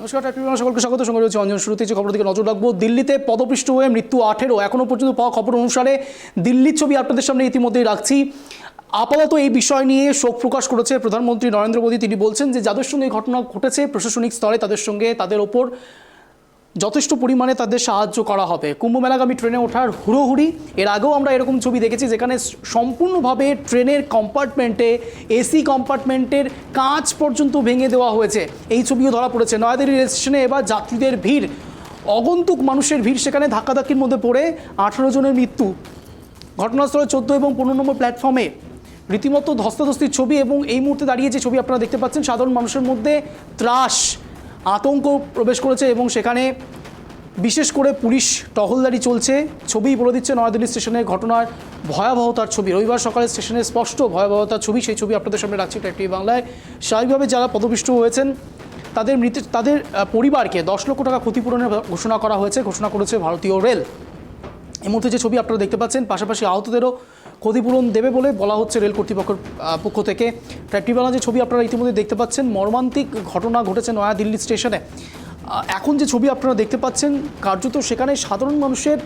নমস্কার, সকলকে স্বাগত। সঙ্গে রয়েছে অঞ্জন। শুরুতে যে খবর দিকে নজর রাখবো, দিল্লিতে পদপিষ্ট হয়ে মৃত্যু 18। এখনো পর্যন্ত পাওয়া খবর অনুসারে দিল্লির ছবি আপনাদের সামনে ইতিমধ্যেই রাখছি। আপাতত এই বিষয় নিয়ে শোক প্রকাশ করেছে প্রধানমন্ত্রী নরেন্দ্র মোদী। তিনি বলছেন যে যাদের সঙ্গে এই ঘটনা ঘটেছে প্রশাসনিক স্তরে তাদের ওপর যথেষ্ট পরিমাণে তাদের সাহায্য করা হবে। কুম্ভমেলাগামী ট্রেনে ওঠার হুড়োহুড়ি, এর আগেও আমরা এরকম ছবি দেখেছি যেখানে সম্পূর্ণভাবে ট্রেনের কম্পার্টমেন্টে, এসি কম্পার্টমেন্টের কাঁচ পর্যন্ত ভেঙে দেওয়া হয়েছে। এই ছবিও ধরা পড়েছে। নয়াদিল্লি রেল স্টেশনে এবার যাত্রীদের ভিড়, অগন্তুক মানুষের ভিড়, সেখানে ধাক্কাধাক্কির মধ্যে পড়ে 18 জনের মৃত্যু। ঘটনাস্থলে 14 এবং 15 নম্বর প্ল্যাটফর্মে রীতিমতো ধস্তাধস্তির ছবি। এবং এই মুহূর্তে দাঁড়িয়ে যে ছবি আপনারা দেখতে পাচ্ছেন, সাধারণ মানুষের মধ্যে ত্রাস, আতঙ্ক প্রবেশ করেছে এবং সেখানে বিশেষ করে পুলিশ টহলদারি চলছে। ছবি বলে দিচ্ছে নয়াদিল্লি স্টেশনের ঘটনার ভয়াবহতার ছবি। রবিবার সকালে স্টেশনের স্পষ্ট ভয়াবহতার ছবি, সেই ছবি আপনাদের সামনে রাখছি ট্র্যাক টিভি বাংলায়। স্বাভাবিকভাবে যারা পদপিষ্ট হয়েছেন তাদের পরিবারকে 10 লক্ষ টাকা ক্ষতিপূরণের ঘোষণা করা হয়েছে, ঘোষণা করেছে ভারতীয় রেল। এই মুহূর্তে যে ছবি আপনারা দেখতে পাচ্ছেন, পাশাপাশি আহতদেরও ক্ষতিপূরণ দেবে বলে বলা হচ্ছে রেল কর্তৃপক্ষের পক্ষ থেকে। ট্র্যাক টিভি বাংলা যে ছবি আপনারা ইতিমধ্যে দেখতে পাচ্ছেন, মর্মান্তিক ঘটনা ঘটেছে নয়াদিল্লি স্টেশনে। এখন যে ছবি আপনারা দেখতে পাচ্ছেন, কার্যত সেখানে সাধারণ মানুষের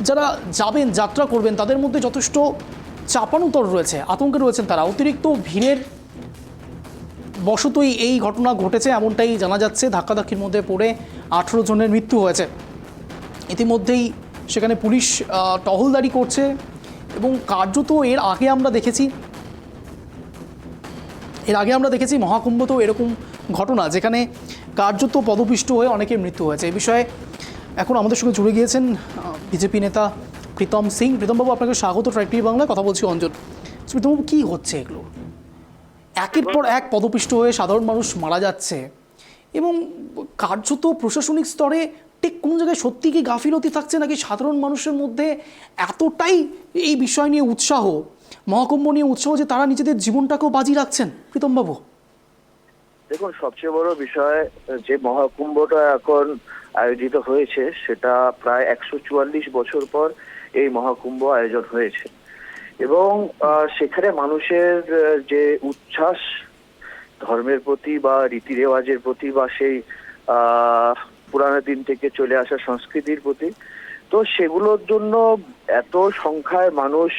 যারা যাবেন, যাত্রা করবেন, তাদের মধ্যে যথেষ্ট চাপানোতর রয়েছে, আতঙ্কে রয়েছেন তারা। অতিরিক্ত ভিড়ের বশতই এই ঘটনা ঘটেছে এমনটাই জানা যাচ্ছে। ধাক্কাধাক্কির মধ্যে পড়ে 18 জনের মৃত্যু হয়েছে। ইতিমধ্যেই সেখানে পুলিশ টহলদারি করছে এবং কার্যত এর আগে আমরা দেখেছি মহাকুম্ভতেও এরকম ঘটনা, যেখানে কার্যত পদপিষ্ট হয়ে অনেকের মৃত্যু হয়েছে। এই বিষয়ে এখন আমাদের সঙ্গে জুড়ে গিয়েছেন বিজেপি নেতা প্রীতম সিং। প্রীতমবাবু, আপনাকে স্বাগত ট্র্যাক টিভি বাংলায়। কথা বলছি অঞ্জন। প্রীতমবাবু, কী হচ্ছে এগুলো? একের পর এক পদপিষ্ট হয়ে সাধারণ মানুষ মারা যাচ্ছে এবং কার্যত প্রশাসনিক স্তরে ঠিক কোনো জায়গায় সত্যি কি গাফিলতি থাকছে, নাকি সাধারণ মানুষের মধ্যে এতটাই এই বিষয় নিয়ে উৎসাহ, মহাকুম্ভ নিয়ে উৎসাহ, যে তারা নিজেদের জীবনটাকেও বাজি রাখছেন? প্রীতমবাবু, দেখুন, সবচেয়ে বড় বিষয় যে মহাকুম্ভটা এখন আয়োজিত হয়েছে, সেটা প্রায় 144 বছর পর এই মহাকুম্ভ আয়োজন হয়েছে এবং সেখানে মানুষের যে উচ্ছ্বাস ধর্মের প্রতি বা রীতি রেওয়াজের প্রতি বা সেই পুরানো দিন থেকে চলে আসা সংস্কৃতির প্রতি, তো সেগুলোর জন্য এত সংখ্যায় মানুষ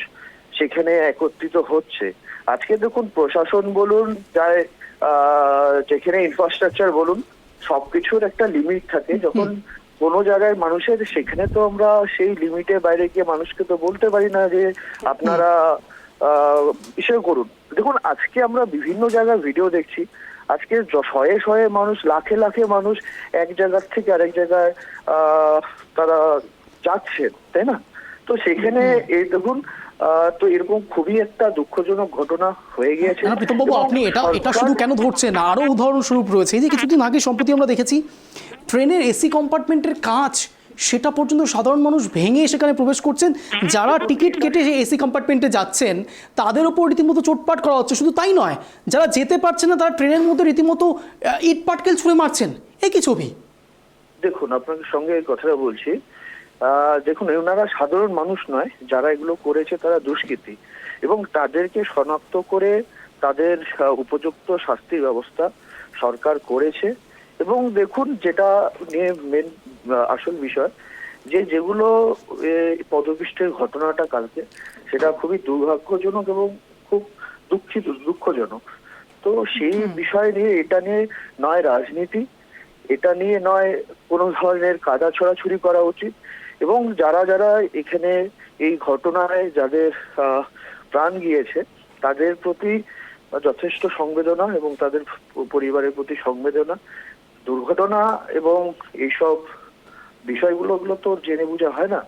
সেখানে একত্রিত হচ্ছে। আজকে দেখুন, প্রশাসন বলুন, যেখানে ইনফ্রাস্ট্রাকচার বলুন, সবকিছুর একটা লিমিট থাকে। যখন কোনো জায়গায় মানুষের, সেখানে তো আমরা সেই লিমিটের বাইরে গিয়ে মানুষকে তো বলতে পারি না যে আপনারা বিষয় করুন। দেখুন, আজকে আমরা বিভিন্ন জায়গায় ভিডিও দেখছি, আজকে শয়ে শয়ে মানুষ, লাখে লাখে মানুষ এক জায়গার থেকে আরেক জায়গায় তারা যাচ্ছেন, তাই না? তো সেখানে এই দেখুন, তো এরকম খুবই একটা দুঃখজনক ঘটনা হয়ে গিয়েছে। প্রীতমবাবু, আপনি এটা শুধু কেন ধরছেন? আরও উদাহরণস্বরূপ রয়েছে। এই যে কিছুদিন আগে সম্প্রতি আমরা দেখেছি ট্রেনের এসি কম্পার্টমেন্টের কাঁচ, সেটা পর্যন্ত সাধারণ মানুষ ভেঙে সেখানে প্রবেশ করছেন। যারা টিকিট কেটে সেই এসি কম্পার্টমেন্টে যাচ্ছেন তাদের ওপর রীতিমতো চোটপাট করা হচ্ছে। শুধু তাই নয়, যারা যেতে পারছেন না তারা ট্রেনের মধ্যে রীতিমতো ইট পাটকেল ছুঁড়ে মারছেন। এই কি ছবি! দেখুন, আপনাদের সঙ্গে এই কথাটা বলছি, দেখুন, ওনারা সাধারণ মানুষ নয়, যারা এগুলো করেছে তারা দুষ্কৃতী এবং তাদেরকে শনাক্ত করে তাদের উপযুক্ত শাস্তির ব্যবস্থা সরকার করেছে। এবং দেখুন, যেটা নিয়ে মেন আসল বিষয়, যেগুলো পদপিষ্টের ঘটনাটা কালকে, সেটা খুবই দুর্ভাগ্যজনক এবং খুব দুঃখজনক। তো সেই বিষয় নিয়ে, এটা নিয়ে নয় রাজনীতি, এটা নিয়ে নয় কোনো ধরনের কাদা ছড়াছড়ি করা উচিত। এবং যারা যারা এখানে এই ঘটনায় যাদের প্রাণ গিয়েছে তাদের প্রতি যথেষ্ট সংবেদনা এবং তাদের পরিবারের প্রতি সংবেদনা। দুর্ঘটনা এবং এইসব বিষয়গুলো তো জেনে বোঝা হয় না।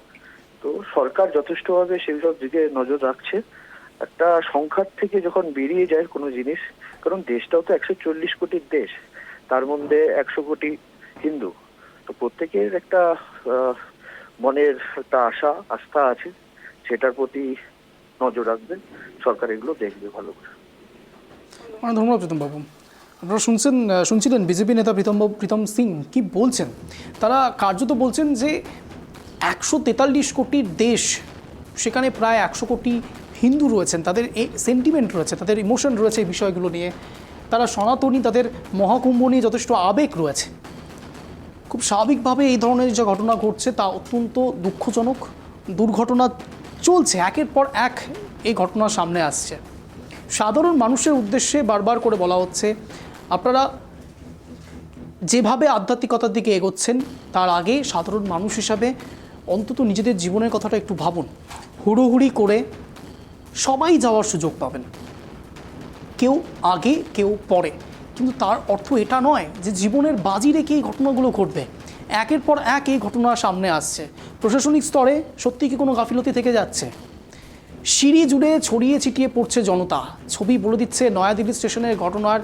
তো সরকার যথেষ্টভাবে সেইসব দিকে নজর রাখছে। একটা সংখ্যার থেকে যখন বেরিয়ে যায় কোনো জিনিস, কারণ দেশটাও তো 140 কোটির দেশ, তার মধ্যে 100 কোটি হিন্দু, তো প্রত্যেকের একটা মনের একটা আস্থা আছে, সেটার প্রতি নজর রাখবে সরকার, এগুলো দেখবে ভালো করে। অনেক ধন্যবাদ প্রীতমবাবু। আপনারা শুনছিলেন বিজেপি নেতা প্রীতম সিং কি বলছেন। তারা কার্যত বলছেন যে 143 কোটির দেশ, সেখানে প্রায় 100 কোটি হিন্দু রয়েছেন, তাদের সেন্টিমেন্ট রয়েছে, তাদের ইমোশন রয়েছে এই বিষয়গুলো নিয়ে। তারা সনাতনী, তাদের মহাকুম্ভ নিয়ে যথেষ্ট আবেগ রয়েছে। খুব স্বাভাবিকভাবে এই ধরনের যে ঘটনা ঘটছে তা অত্যন্ত দুঃখজনক। দুর্ঘটনা চলছে, একের পর এক এই ঘটনা সামনে আসছে। সাধারণ মানুষের উদ্দেশ্যে বারবার করে বলা হচ্ছে, আপনারা যেভাবে আধ্যাত্মিকতার দিকে এগোচ্ছেন তার আগে সাধারণ মানুষ হিসাবে অন্তত নিজেদের জীবনের কথাটা একটু ভাবুন। হুড়োহুড়ি করে সবাই যাওয়ার সুযোগ পাবেন, কেউ আগে কেউ পরে, কিন্তু তার অর্থ এটা নয় যে জীবনের বাজি রেখে এই ঘটনাগুলো ঘটবে। একের পর এক এই ঘটনা সামনে আসছে। প্রশাসনিক স্তরে সত্যি কি কোনো গাফিলতি থেকে যাচ্ছে? সিঁড়ি জুড়ে ছড়িয়ে ছিটিয়ে পড়ছে জনতা, ছবি বলে দিচ্ছে নয়াদিল্লি স্টেশনের ঘটনার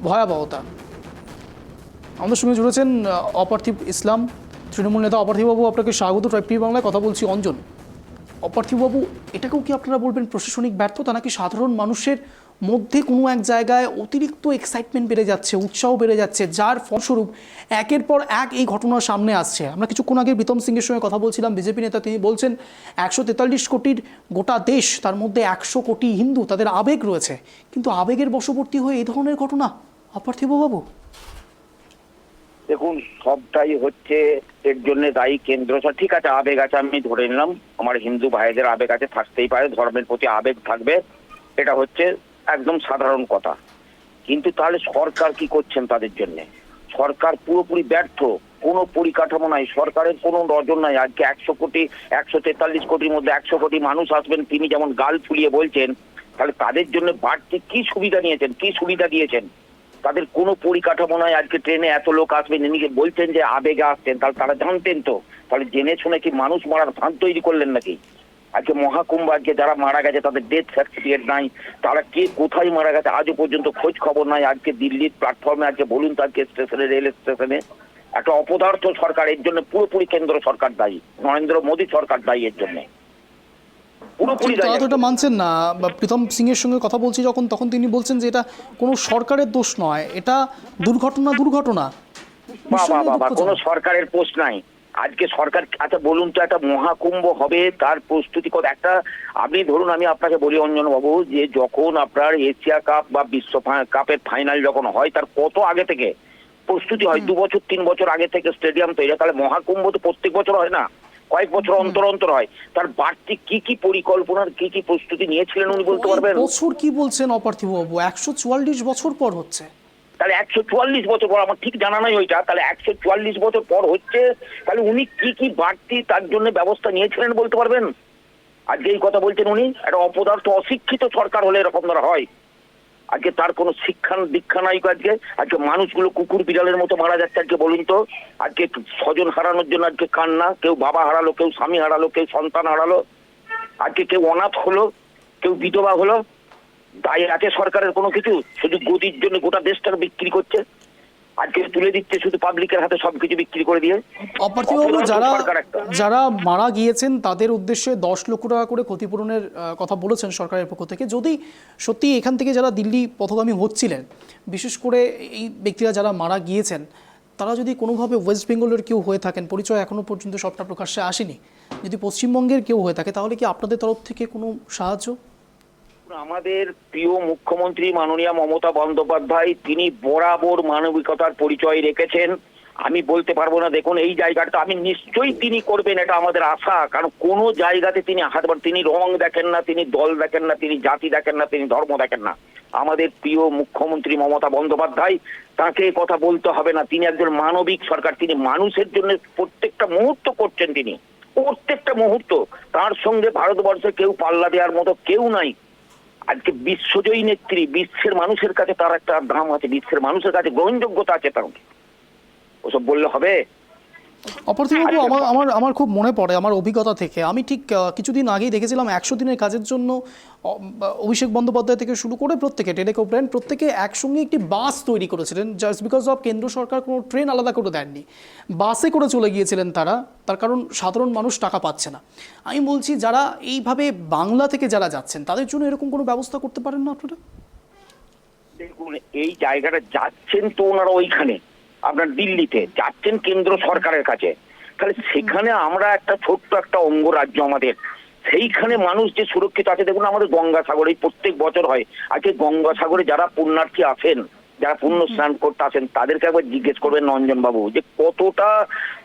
ভয়াবহতা। আমাদের সঙ্গে জুড়েছেন অপার্থিব ইসলাম, তৃণমূল নেতা। অপার্থিববাবু, আপনাকে স্বাগত ট্রাইব টিভি বাংলায়। কথা বলছি অঞ্জন। অপার্থিববাবু, এটাকেও কি আপনারা বলবেন প্রশাসনিক ব্যর্থতা, নাকি সাধারণ মানুষের মধ্যে কোনো এক জায়গায় অতিরিক্ত এক্সাইটমেন্ট বেড়ে যাচ্ছে, উৎসাহ বেড়ে যাচ্ছে, যার ফলস্বরূপ একের পর এক এই ঘটনা সামনে আসছে? আমরা কিছুক্ষণ আগে প্রীতম সিংয়ের সঙ্গে কথা বলছিলাম, বিজেপি নেতা। তিনি বলছেন 143 কোটির গোটা দেশ, তার মধ্যে 100 কোটি হিন্দু, তাদের আবেগ রয়েছে, কিন্তু আবেগের বশবর্তী হয়ে এই ধরনের ঘটনা। অপার্থিববাবু, দেখুন, সবটাই হচ্ছে এর জন্য দায়ী কেন্দ্র সরকার। ঠিক আছে, আবেগ আছে, আমি ধরে নিলাম, আমার হিন্দু ভাইদের আবেগ আছে, থাকতেই পারে, ধর্মের প্রতি আবেগ থাকবে, এটা হচ্ছে একদম সাধারণ কথা। কিন্তু তাহলে সরকার কি করছেন তাদের জন্য? সরকার পুরোপুরি ব্যর্থ, কোনো পরিকাঠামো নাই, সরকারের কোনো নজর নাই। আজকে 143 কোটির মধ্যে 100 কোটি মানুষ আসবেন, তিনি যেমন গাল ফুলিয়ে বলছেন, তাহলে তাদের জন্য বাড়তি কি সুবিধা নিয়েছেন, কি সুবিধা দিয়েছেন? তাদের কোনো পরিকাঠামো নাই। আজকে ট্রেনে এত লোক আসবেন, ইনি বলছেন যে আবেগে আসছেন, তাহলে তারা জানতেন তো? তাহলে জেনে শুনে কি মানুষ মারার ফাঁদ তৈরি করলেন নাকি? আজকে মহাকুম্ভ, আজকে যারা মারা গেছে তাদের ডেথ সার্টিফিকেট নাই, তারা কে কোথায় মারা গেছে আজও পর্যন্ত খোঁজ খবর নাই। আজকে দিল্লির প্ল্যাটফর্মে, আজকে বলুন তো, আজকে স্টেশনে, রেল স্টেশনে একটা অপদার্থ সরকার, এর জন্য পুরোপুরি কেন্দ্র সরকার দায়ী, নরেন্দ্র মোদী সরকার দায়ী এর জন্য। তারা তো এটা মানছেন না। প্রীতম সিংয়ের সঙ্গে কথা বলছি যখন, তখন তিনি বলছেন যে এটা কোনো সরকারের দোষ নয়, এটা দুর্ঘটনা। বাবা, কোনো সরকারের পোস্ট নাই। আজকে সরকার, আচ্ছা বলুন তো, একটা মহাকুম্ভ হবে, তার প্রস্তুতি কত? একটা, আপনি ধরুন, আমি আপনাকে বলি অঞ্জন বাবু, যে যখন আপনার এশিয়া কাপ বা বিশ্ব কাপের ফাইনাল যখন হয়, তার কত আগে থেকে প্রস্তুতি হয়? 2 বছর 3 বছর আগে থেকে স্টেডিয়াম তৈরি হয়। তাহলে মহাকুম্ভ তো প্রত্যেক বছর হয় না, কয়েক বছর অন্তর অন্তর হয়। তার বাড়তি কি কি পরিকল্পনার কি কি প্রস্তুতি নিয়েছিলেন উনি বলতে পারবেন? বছর কি বলছেন অপার্থিববাবু? 144 বছর পর হচ্ছে। তাহলে 144 বছর পর, আমার ঠিক জানা নাই ওইটা, তাহলে 144 বছর পর হচ্ছে, তাহলে উনি কি কি বাড়তি তার জন্য ব্যবস্থা নিয়েছিলেন বলতে পারবেন? আজকে এই কথা বলছেন উনি। একটা অপদার্থ অশিক্ষিত সরকার হলে এরকম ধরা হয়। আজকে তার কোনো শিক্ষা দীক্ষা নাই। আজকে মানুষগুলো কুকুর বিড়ালের মতো মারা যাচ্ছে। আজকে বলুন তো, আজকে স্বজন হারানোর জন্য আজকে কান্না, কেউ বাবা হারালো, কেউ স্বামী হারালো, কেউ সন্তান হারালো, আজকে কেউ অনাথ হলো, কেউ বিধবা হলো। দায় আছে সরকারের কোনো কিছু? শুধু গদির জন্য গোটা দেশটাকে বিক্রি করছে, আজকে তুলে দিচ্ছে শুধু পাবলিকের হাতে সবকিছু বিক্রি করে দিয়ে। অপার্থিববাবু, যারা মারা গিয়েছেন তাদের উদ্দেশ্যে 10 লক্ষ টাকা করে ক্ষতিপূরণের কথা বলেছেন সরকারের পক্ষ থেকে। যদি সত্যি এখান থেকে যারা দিল্লি পথগামী হচ্ছিলেন, বিশেষ করে এই ব্যক্তিরা যারা মারা গিয়েছেন, তারা যদি কোনোভাবে ওয়েস্ট বেঙ্গলের কেউ হয়ে থাকেন, পরিচয় এখনো পর্যন্ত সবটা প্রকাশ্যে আসেনি, যদি পশ্চিমবঙ্গের কেউ হয়ে থাকে, তাহলে কি আপনাদের তরফ থেকে কোনো সাহায্য? আমাদের প্রিয় মুখ্যমন্ত্রী মাননীয় মমতা বন্দ্যোপাধ্যায়, তিনি বরাবর মানবিকতার পরিচয় রেখেছেন। আমি বলতে পারবো না, দেখুন এই জায়গাটা আমি নিশ্চয়ই তিনি করবেন, এটা আমাদের আশা। কারণ কোনো জায়গাতে তিনি তিনি রং দেখেন না, তিনি দল দেখেন না, তিনি জাতি দেখেন না, তিনি ধর্ম দেখেন না। আমাদের প্রিয় মুখ্যমন্ত্রী মমতা বন্দ্যোপাধ্যায়, তাকে কথা বলতে হবে না, তিনি একজন মানবিক সরকার। তিনি মানুষের জন্য প্রত্যেকটা মুহূর্ত করছেন, তিনি প্রত্যেকটা মুহূর্ত। তার সঙ্গে ভারতবর্ষে কেউ পাল্লা দেওয়ার মতো কেউ নাই। আজকে বিশ্বজয়ী নেত্রী, বিশ্বের মানুষের কাছে তার একটা দাম আছে, বিশ্বের মানুষের কাছে গ্রহণযোগ্যতা আছে তার। ওসব বললে হবে? অপার্থিববাবু, আমার খুব মনে পড়ে আমার অভিজ্ঞতা থেকে। আমি ঠিক কিছুদিন আগেই দেখেছিলাম 100 দিনের কাজের জন্য অভিষেক বন্দ্যোপাধ্যায় থেকে শুরু করে প্রত্যেকে, টেলিকম ব্র্যান্ড প্রত্যেকে একসঙ্গে একটি বাস তৈরি করেছিলেন, জাস্ট বিকজ অফ কেন্দ্র সরকার কোনো ট্রেন আলাদা করে দেননি, বাসে করে চলে গিয়েছিলেন তারা, তার কারণ সাধারণ মানুষ টাকা পাচ্ছে না। আমি বলছি, যারা এইভাবে বাংলা থেকে যারা যাচ্ছেন, তাদের জন্য এরকম কোনো ব্যবস্থা করতে পারেন না আপনারা? দেখুন, এই জায়গাটা যাচ্ছেন তো ওনারা ওইখানে, আপনার দিল্লিতে যাচ্ছেন কেন্দ্র সরকারের কাছে, তাহলে সেখানে আমরা একটা ছোট্ট একটা অঙ্গরাজ্য আমাদের, সেইখানে মানুষ যে সুরক্ষিত আছে। দেখুন আমাদের গঙ্গাসাগরে প্রত্যেক বছর হয়, আজকে গঙ্গাসাগরে যারা পুণ্যার্থী আসেন, যারা পুণ্য স্নান করতে আসেন, তাদেরকে একবার জিজ্ঞেস করবেন নঞ্জন বাবু যে কতটা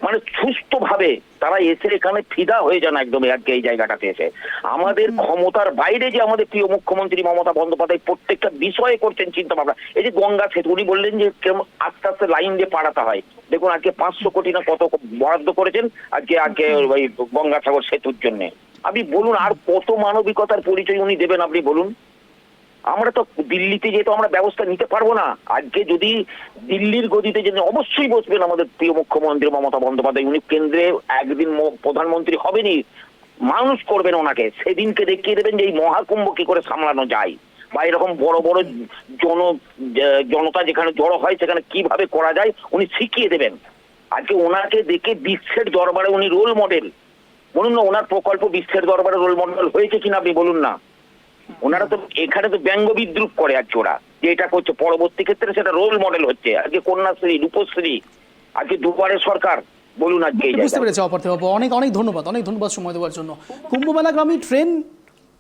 মানে সুস্থ ভাবে তারা এসে এখানে ফিদা হয়ে যান একদম আজকে এই জায়গাটাতে এসে। আমাদের ক্ষমতার বাইরে যে আমাদের প্রিয় মুখ্যমন্ত্রী মমতা বন্দ্যোপাধ্যায় প্রত্যেকটা বিষয়ে করছেন চিন্তা ভাবনা। এই যে গঙ্গা সেতু, উনি বললেন যে কেমন আস্তে আস্তে লাইন দিয়ে পাড়াতে হয়। দেখুন আজকে 500 কোটি না কত বরাদ্দ করেছেন আজকে ওই গঙ্গাসাগর সেতুর জন্য। আপনি বলুন আর কত মানবিকতার পরিচয় উনি দেবেন আপনি বলুন। আমরা তো দিল্লিতে যেহেতু আমরা ব্যবস্থা নিতে পারবো না, আজকে যদি দিল্লির গদিতে যে অবশ্যই বসবেন আমাদের প্রিয় মুখ্যমন্ত্রী মমতা বন্দ্যোপাধ্যায়, উনি কেন্দ্রে একদিন প্রধানমন্ত্রী হবেনই, মানুষ করবেন ওনাকে, সেদিনকে দেখিয়ে দেবেন যে এই মহাকুম্ভ কি করে সামলানো যায়, বা এরকম বড় বড় জনতা যেখানে জড়ো হয় সেখানে কিভাবে করা যায় উনি শিখিয়ে দেবেন। আজকে ওনাকে দেখে বিশ্বের দরবারে উনি রোল মডেল। বলুন না ওনার প্রকল্প বিশ্বের দরবারে রোল মডেল হয়েছে কিনা আপনি বলুন না। ওনারা তো এখানে তো ব্যঙ্গ বিদ্রুপ করে আজকে ওরা যে এটা করছে, পরবর্তী ক্ষেত্রে সেটা রোল মডেল হচ্ছে। আজকে কন্যাশ্রী, রূপশ্রী, আজকে দুবারের সরকার, বলুন আজকে বুঝতে পেরেছি অপার্থিব বাবু, অনেক অনেক ধন্যবাদ সময় দেওয়ার জন্য। কুম্ভমেলাগামী ট্রেন,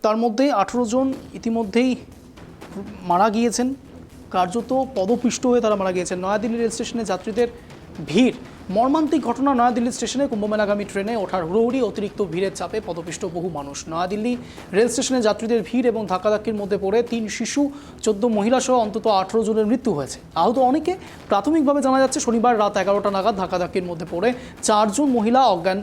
তার মধ্যে 18 জন ইতিমধ্যেই মারা গিয়েছেন, কার্যত পদপিষ্ট হয়ে তারা মারা গিয়েছেন। নয়াদিল্লি রেল স্টেশনে যাত্রীদের ভিড়, মর্মান্তিক ঘটনা। নয়াদিল্লি স্টেশনে কুম্ভমেলাগামী ট্রেনে ওঠার হুড়োহুড়ি, অতিরিক্ত ভিড়ের চাপে পদপিষ্ট বহু মানুষ। নয়াদিল্লি রেল স্টেশনে যাত্রীদের ভিড় এবং ধাক্কাধাক্কির মধ্যে পড়ে 3 শিশু, 14 মহিলা সহ অন্তত 18 জনের মৃত্যু হয়েছে। আহত অনেকে। প্রাথমিকভাবে জানা যাচ্ছে শনিবার রাত 11টা নাগাদ ধাক্কাধাক্কির মধ্যে পড়ে 4 জন মহিলা অজ্ঞান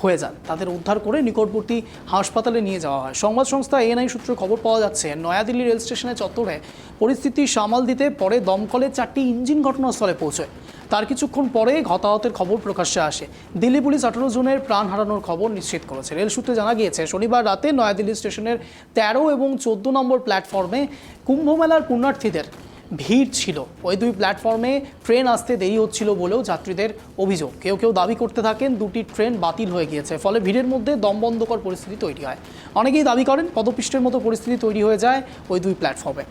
হয়ে যান। তাদের উদ্ধার করে নিকটবর্তী হাসপাতালে নিয়ে যাওয়া হয়। সংবাদ সংস্থা এএনআই সূত্রে খবর পাওয়া যাচ্ছে, নয়াদিল্লি রেল স্টেশনের চত্বরে পরিস্থিতি সামাল দিতে পরে দমকলের 4টি ইঞ্জিন ঘটনাস্থলে পৌঁছয়। তার কিছুক্ষণ পরে হতাহতের খবর প্রকাশ্যে আসে। দিল্লি পুলিশ 18 জনের প্রাণ হারানোর খবর নিশ্চিত করেছে। রেল সূত্রে জানা গিয়েছে, শনিবার রাতে নয়াদিল্লি স্টেশনের 13 এবং 14 নম্বর প্ল্যাটফর্মে কুম্ভমেলার পুণ্যার্থীদের ভিড় ছিল। ওই 2 প্ল্যাটফর্মে ট্রেন আসতে দেরি হচ্ছিল বলেও যাত্রীদের অভিযোগ। কেউ কেউ দাবি করতে থাকেন 2টি ট্রেন বাতিল হয়ে গিয়েছে, ফলে ভিড়ের মধ্যে দমবন্ধকর পরিস্থিতি তৈরি হয়। অনেকেই দাবি করেন পদপিষ্টের মতো পরিস্থিতি তৈরি হয়ে যায় ওই 2 প্ল্যাটফর্মে।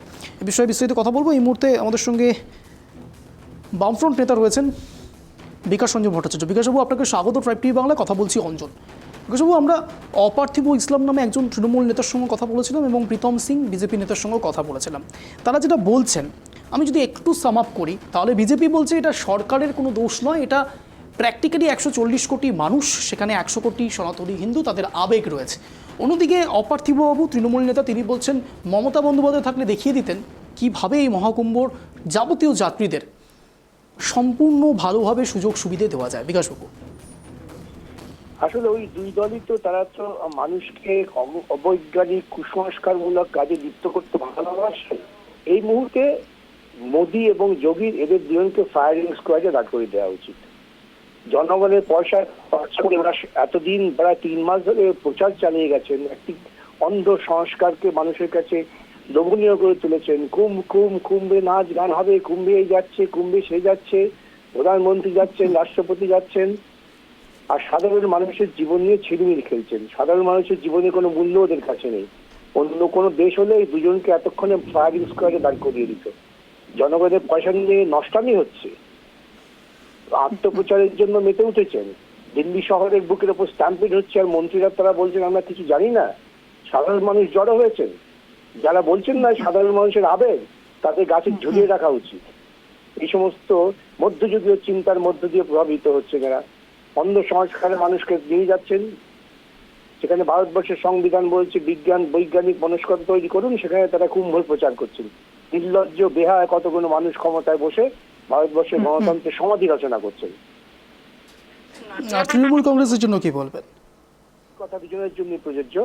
এ বিষয়ে বিস্তারিত কথা বলবো। এই মুহূর্তে আমাদের সঙ্গে বামফ্রন্ট নেতা রয়েছেন বিকাশ রঞ্জন ভট্টাচার্য। বিকাশবাবু, আপনাকে স্বাগত ট্রাইব টিভি বাংলায়। কথা বলছি অঞ্জন। বিকাশবাবু, আমরা অপার্থিব ইসলাম নামে একজন তৃণমূল নেতার সঙ্গে কথা বলেছিলাম এবং প্রীতম সিং বিজেপি নেতার সঙ্গে কথা বলেছিলাম। তারা যেটা বলছেন, আমি যদি একটু সাম আপ করি, তাহলে বিজেপি বলছে এটা সরকারের কোনো দোষ নয়, এটা প্র্যাকটিক্যালি 140 কোটি মানুষ, সেখানে 100 কোটি সনাতনী হিন্দু, তাদের আবেগ রয়েছে। অন্যদিকে অপার্থিববাবু তৃণমূল নেতা, তিনি বলছেন মমতা বন্দ্যোপাধ্যায় থাকলে দেখিয়ে দিতেন কীভাবে এই মহাকুম্ভর যাবতীয় যাত্রীদের সম্পূর্ণ ভালোভাবে সুযোগ সুবিধে দেওয়া যায়। বিকাশবাবু, আসলে ওই 2 দলই তো, তারা তো মানুষকে অবৈজ্ঞানিক কুসংস্কারমূলক কাজে লিপ্ত করতে ভালোবাসে। এই মুহূর্তে মোদী এবং যোগীর, এদের দুজনকে ফায়ারিং স্কোয়াডে দাঁড় করে দেওয়া উচিত। জনগণের পয়সা খরচা করে ওরা এতদিন প্রায় 3 মাস ধরে প্রচার চালিয়ে গেছেন, একটি অন্ধ সংস্কারকে মানুষের কাছে লোভনীয় করে তুলেছেন। কুম্ভে নাচ গান হবে, কুম্ভে এই যাচ্ছে, কুম্ভে সে যাচ্ছে, প্রধানমন্ত্রী যাচ্ছেন, রাষ্ট্রপতি যাচ্ছেন, আর সাধারণ মানুষের জীবন নিয়ে ছিনিমিনি খেলছেন। সাধারণ মানুষের জীবনে কোনো মূল্য ওদের কাছে নেই। অন্য কোনো দেশ হলে এই দুজনকে এতক্ষণে ফায়ারিং স্কোয়াডে দাঁড় করিয়ে দিত। জনগণের পয়সা নিয়ে নষ্টামি হচ্ছে, আত্মপ্রচারের জন্য মেতে উঠেছেন। দিল্লি শহরের বুকের ওপর স্ট্যাম্পিড হচ্ছে, আর মন্ত্রীরা তারা বলছেন আমরা কিছু জানি না। সাধারণ মানুষ জড়ো হয়েছেন। যারা বলছেন না সাধারণ মানুষের আবেগ, তাদের গাছে ঝুলিয়ে রাখা উচিত। এই সমস্ত মধ্যযুগীয় চিন্তার মধ্য দিয়ে প্রভাবিত হচ্ছে এরা। অন্ধ সংস্কারে মানুষকে নিয়ে যাচ্ছেন। সেখানে ভারতবর্ষের সংবিধান বলছে বৈজ্ঞানিক মনস্কতা তৈরি করুন, সেখানে তারা কুম্ভ প্রচার করছেন। নির্লজ্জ বেহায় কতগুলো মানুষ ক্ষমতায় বসে ভারতবর্ষের গণতন্ত্রের সমাধি রচনা করছেন। তৃণমূল কংগ্রেসের জন্য কি বলবেন? কথা দুজনের জন্য প্রযোজ্য।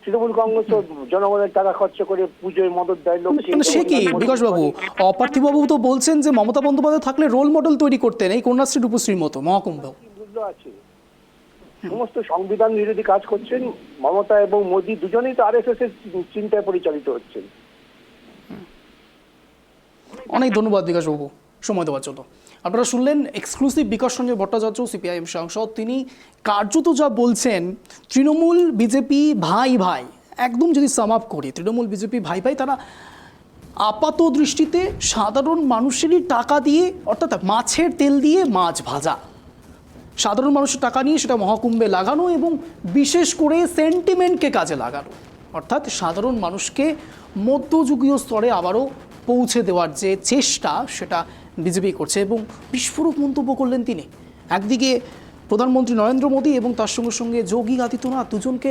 তৃণমূল কংগ্রেস তো জনগণের টাকা খরচ করে পুজোয় মদত দেয় লোককে। সে কি বিকাশবাবু, অপার্থিববাবু তো বলছেন যে মমতা বন্দ্যোপাধ্যায় থাকলে রোল মডেল তৈরি করতেন এই কন্যাশ্রী রূপশ্রীর মতো মহাকুম্ভ। আছে সমস্ত সংবিধান বিরোধী কাজ করছেন মমতা এবং মোদী, দুজনেই তো আরএসএস এর চিন্তায় পরিচালিত হচ্ছেন। অনেক ধন্যবাদ বিকাশবাবু সময় দেওয়ার জন্য। আপনারা শুনলেন এক্সক্লুসিভ বিকাশ রঞ্জন ভট্টাচার্য, সিপিআইএম সাংসদ। তিনি কার্যত যা বলছেন, তৃণমূল বিজেপি ভাই ভাই, একদম যদি সাম আপ করি, তৃণমূল বিজেপি ভাই ভাই, তারা আপাত দৃষ্টিতে সাধারণ মানুষেরই টাকা দিয়ে, অর্থাৎ মাছের তেল দিয়ে মাছ ভাজা, সাধারণ মানুষের টাকা নিয়ে সেটা মহাকুম্ভে লাগানো এবং বিশেষ করে সেন্টিমেন্টকে কাজে লাগানো, অর্থাৎ সাধারণ মানুষকে মধ্যযুগীয় স্তরে আবারও পৌঁছে দেওয়ার যে চেষ্টা সেটা বিজেপি করছে। এবং বিস্ফোরক মন্তব্য করলেন তিনি। একদিকে প্রধানমন্ত্রী নরেন্দ্র মোদী এবং তার সঙ্গে সঙ্গে যোগী আদিত্যনাথ দুজনকে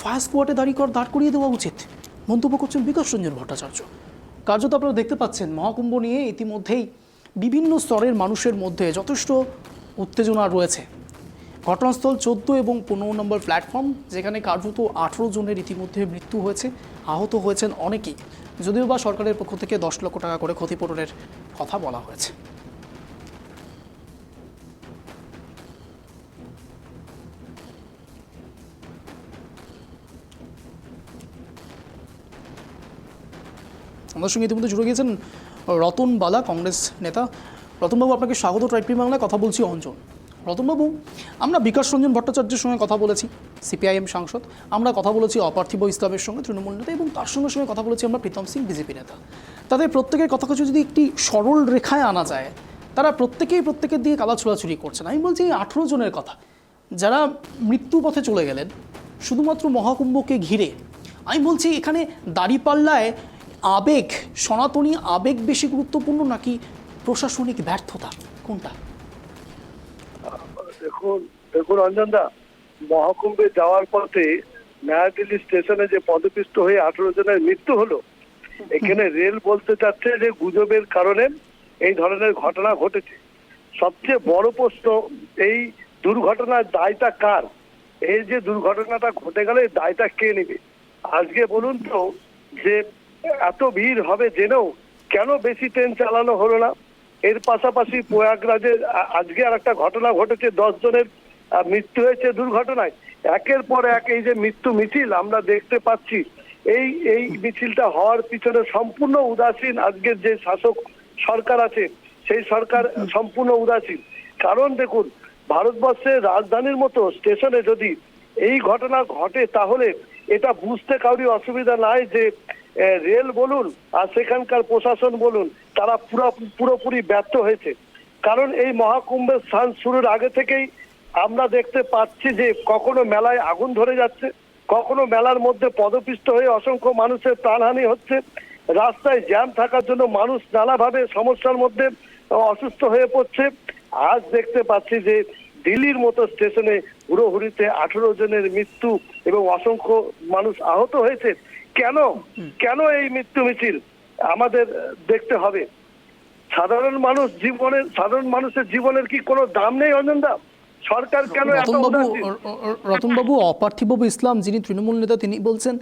ফায়ার স্কোয়াডে দাঁড় করিয়ে দেওয়া উচিত মন্তব্য করছেন বিকাশ রঞ্জন ভট্টাচার্য। কার্যত আপনারা দেখতে পাচ্ছেন মহাকুম্ভ নিয়ে ইতিমধ্যেই বিভিন্ন স্তরের মানুষের মধ্যে যথেষ্ট উত্তেজনা রয়েছে। ঘটনাস্থল 14 এবং 15 নম্বর প্ল্যাটফর্ম, যেখানে কার্যত 18 জনের ইতিমধ্যে মৃত্যু হয়েছে, আহত হয়েছেন অনেকেই, যদিও বা সরকারের পক্ষ থেকে 10 লক্ষ টাকা করে ক্ষতিপূরণের কথা বলা হয়েছে। আমাদের সঙ্গে ইতিমধ্যে জুড়ে গিয়েছেন রতন বালা, কংগ্রেস নেতা। রতনবাবু, আপনাকে স্বাগত ট্রাইব বাংলায়। কথা বলছি অঞ্জন। রতনবাবু, আমরা বিকাশ রঞ্জন ভট্টাচার্যের সঙ্গে কথা বলেছি, সিপিআইএম সাংসদ। আমরা কথা বলেছি অপার্থিব ইসলামের সঙ্গে, তৃণমূল নেতা, এবং তার সঙ্গে সঙ্গে কথা বলেছি আমরা প্রীতম সিং, বিজেপি নেতা। তাদের প্রত্যেকের কথা কিছু যদি একটি সরল রেখায় আনা যায়, তারা প্রত্যেকের দিয়ে কাদা ছোড়াছুড়ি করছেন। আমি বলছি এই 18 জনের কথা, যারা মৃত্যু পথে চলে গেলেন শুধুমাত্র মহাকুম্ভকে ঘিরে। আমি বলছি এখানে দাঁড়িপাল্লায় আবেগ, সনাতনী আবেগ বেশি গুরুত্বপূর্ণ নাকি প্রশাসনিক ব্যর্থতা, কোনটা? দেখুন অঞ্জনদা, মহাকুম্ভে যাওয়ার পথে নয়াদিল্লি স্টেশনে যে পদপিষ্ট হয়ে 18 জনের মৃত্যু হলো, এখানে রেল বলতে চাচ্ছে যে গুজবের কারণে এই ধরনের ঘটনা ঘটেছে। সবচেয়ে বড় প্রশ্ন, এই দুর্ঘটনার দায়টা কার? এই যে দুর্ঘটনাটা ঘটে গেলে দায়টা কে নেবে? আজকে বলুন তো, যে এত ভিড় হবে জেনেও কেন বেশি ট্রেন চালানো হলো না? এর পাশাপাশি প্রয়াগরাজে আজকে আর একটা ঘটনা ঘটেছে, 10 জনের মৃত্যু হয়েছে দুর্ঘটনায়। একের পর এক এই যে মৃত্যু মিছিল আমরা দেখতে পাচ্ছি, এই মিছিলটা হওয়ার পিছনে সম্পূর্ণ উদাসীন আজকের যে শাসক সরকার আছে, সেই সরকার সম্পূর্ণ উদাসীন। কারণ দেখুন, ভারতবর্ষের রাজধানীর মতো স্টেশনে যদি এই ঘটনা ঘটে, তাহলে এটা বুঝতে কাউরি অসুবিধা নাই যে রেল বলুন আর সেখানকার প্রশাসন বলুন, তারা পুরোপুরি ব্যর্থ হয়েছে। কারণ এই মহাকুম্ভের স্থান শুরুর আগে থেকেই আমরা দেখতে পাচ্ছি যে কখনো মেলায় আগুন ধরে যাচ্ছে, কখনো মেলার মধ্যে পদপিষ্ট হয়ে অসংখ্য মানুষের প্রাণহানি হচ্ছে, রাস্তায় জ্যাম থাকার জন্য মানুষ নানাভাবে সমস্যার মধ্যে অসুস্থ হয়ে পড়ছে। আজ দেখতে পাচ্ছি যে দিল্লির মতো স্টেশনে হুড়োহুড়িতে 18 জনের মৃত্যু এবং অসংখ্য মানুষ আহত হয়েছে। কেন এই মৃত্যু মিছিল আমাদের দেখতে হবে? সাধারণ মানুষের জীবনের কি কোনো দাম নেই অঞ্জনদা? সরকার কেন এত উদাসীন? রতনবাবু, অপার্থিব ইসলাম যিনি তৃণমূল নেতা, তিনি বলছেন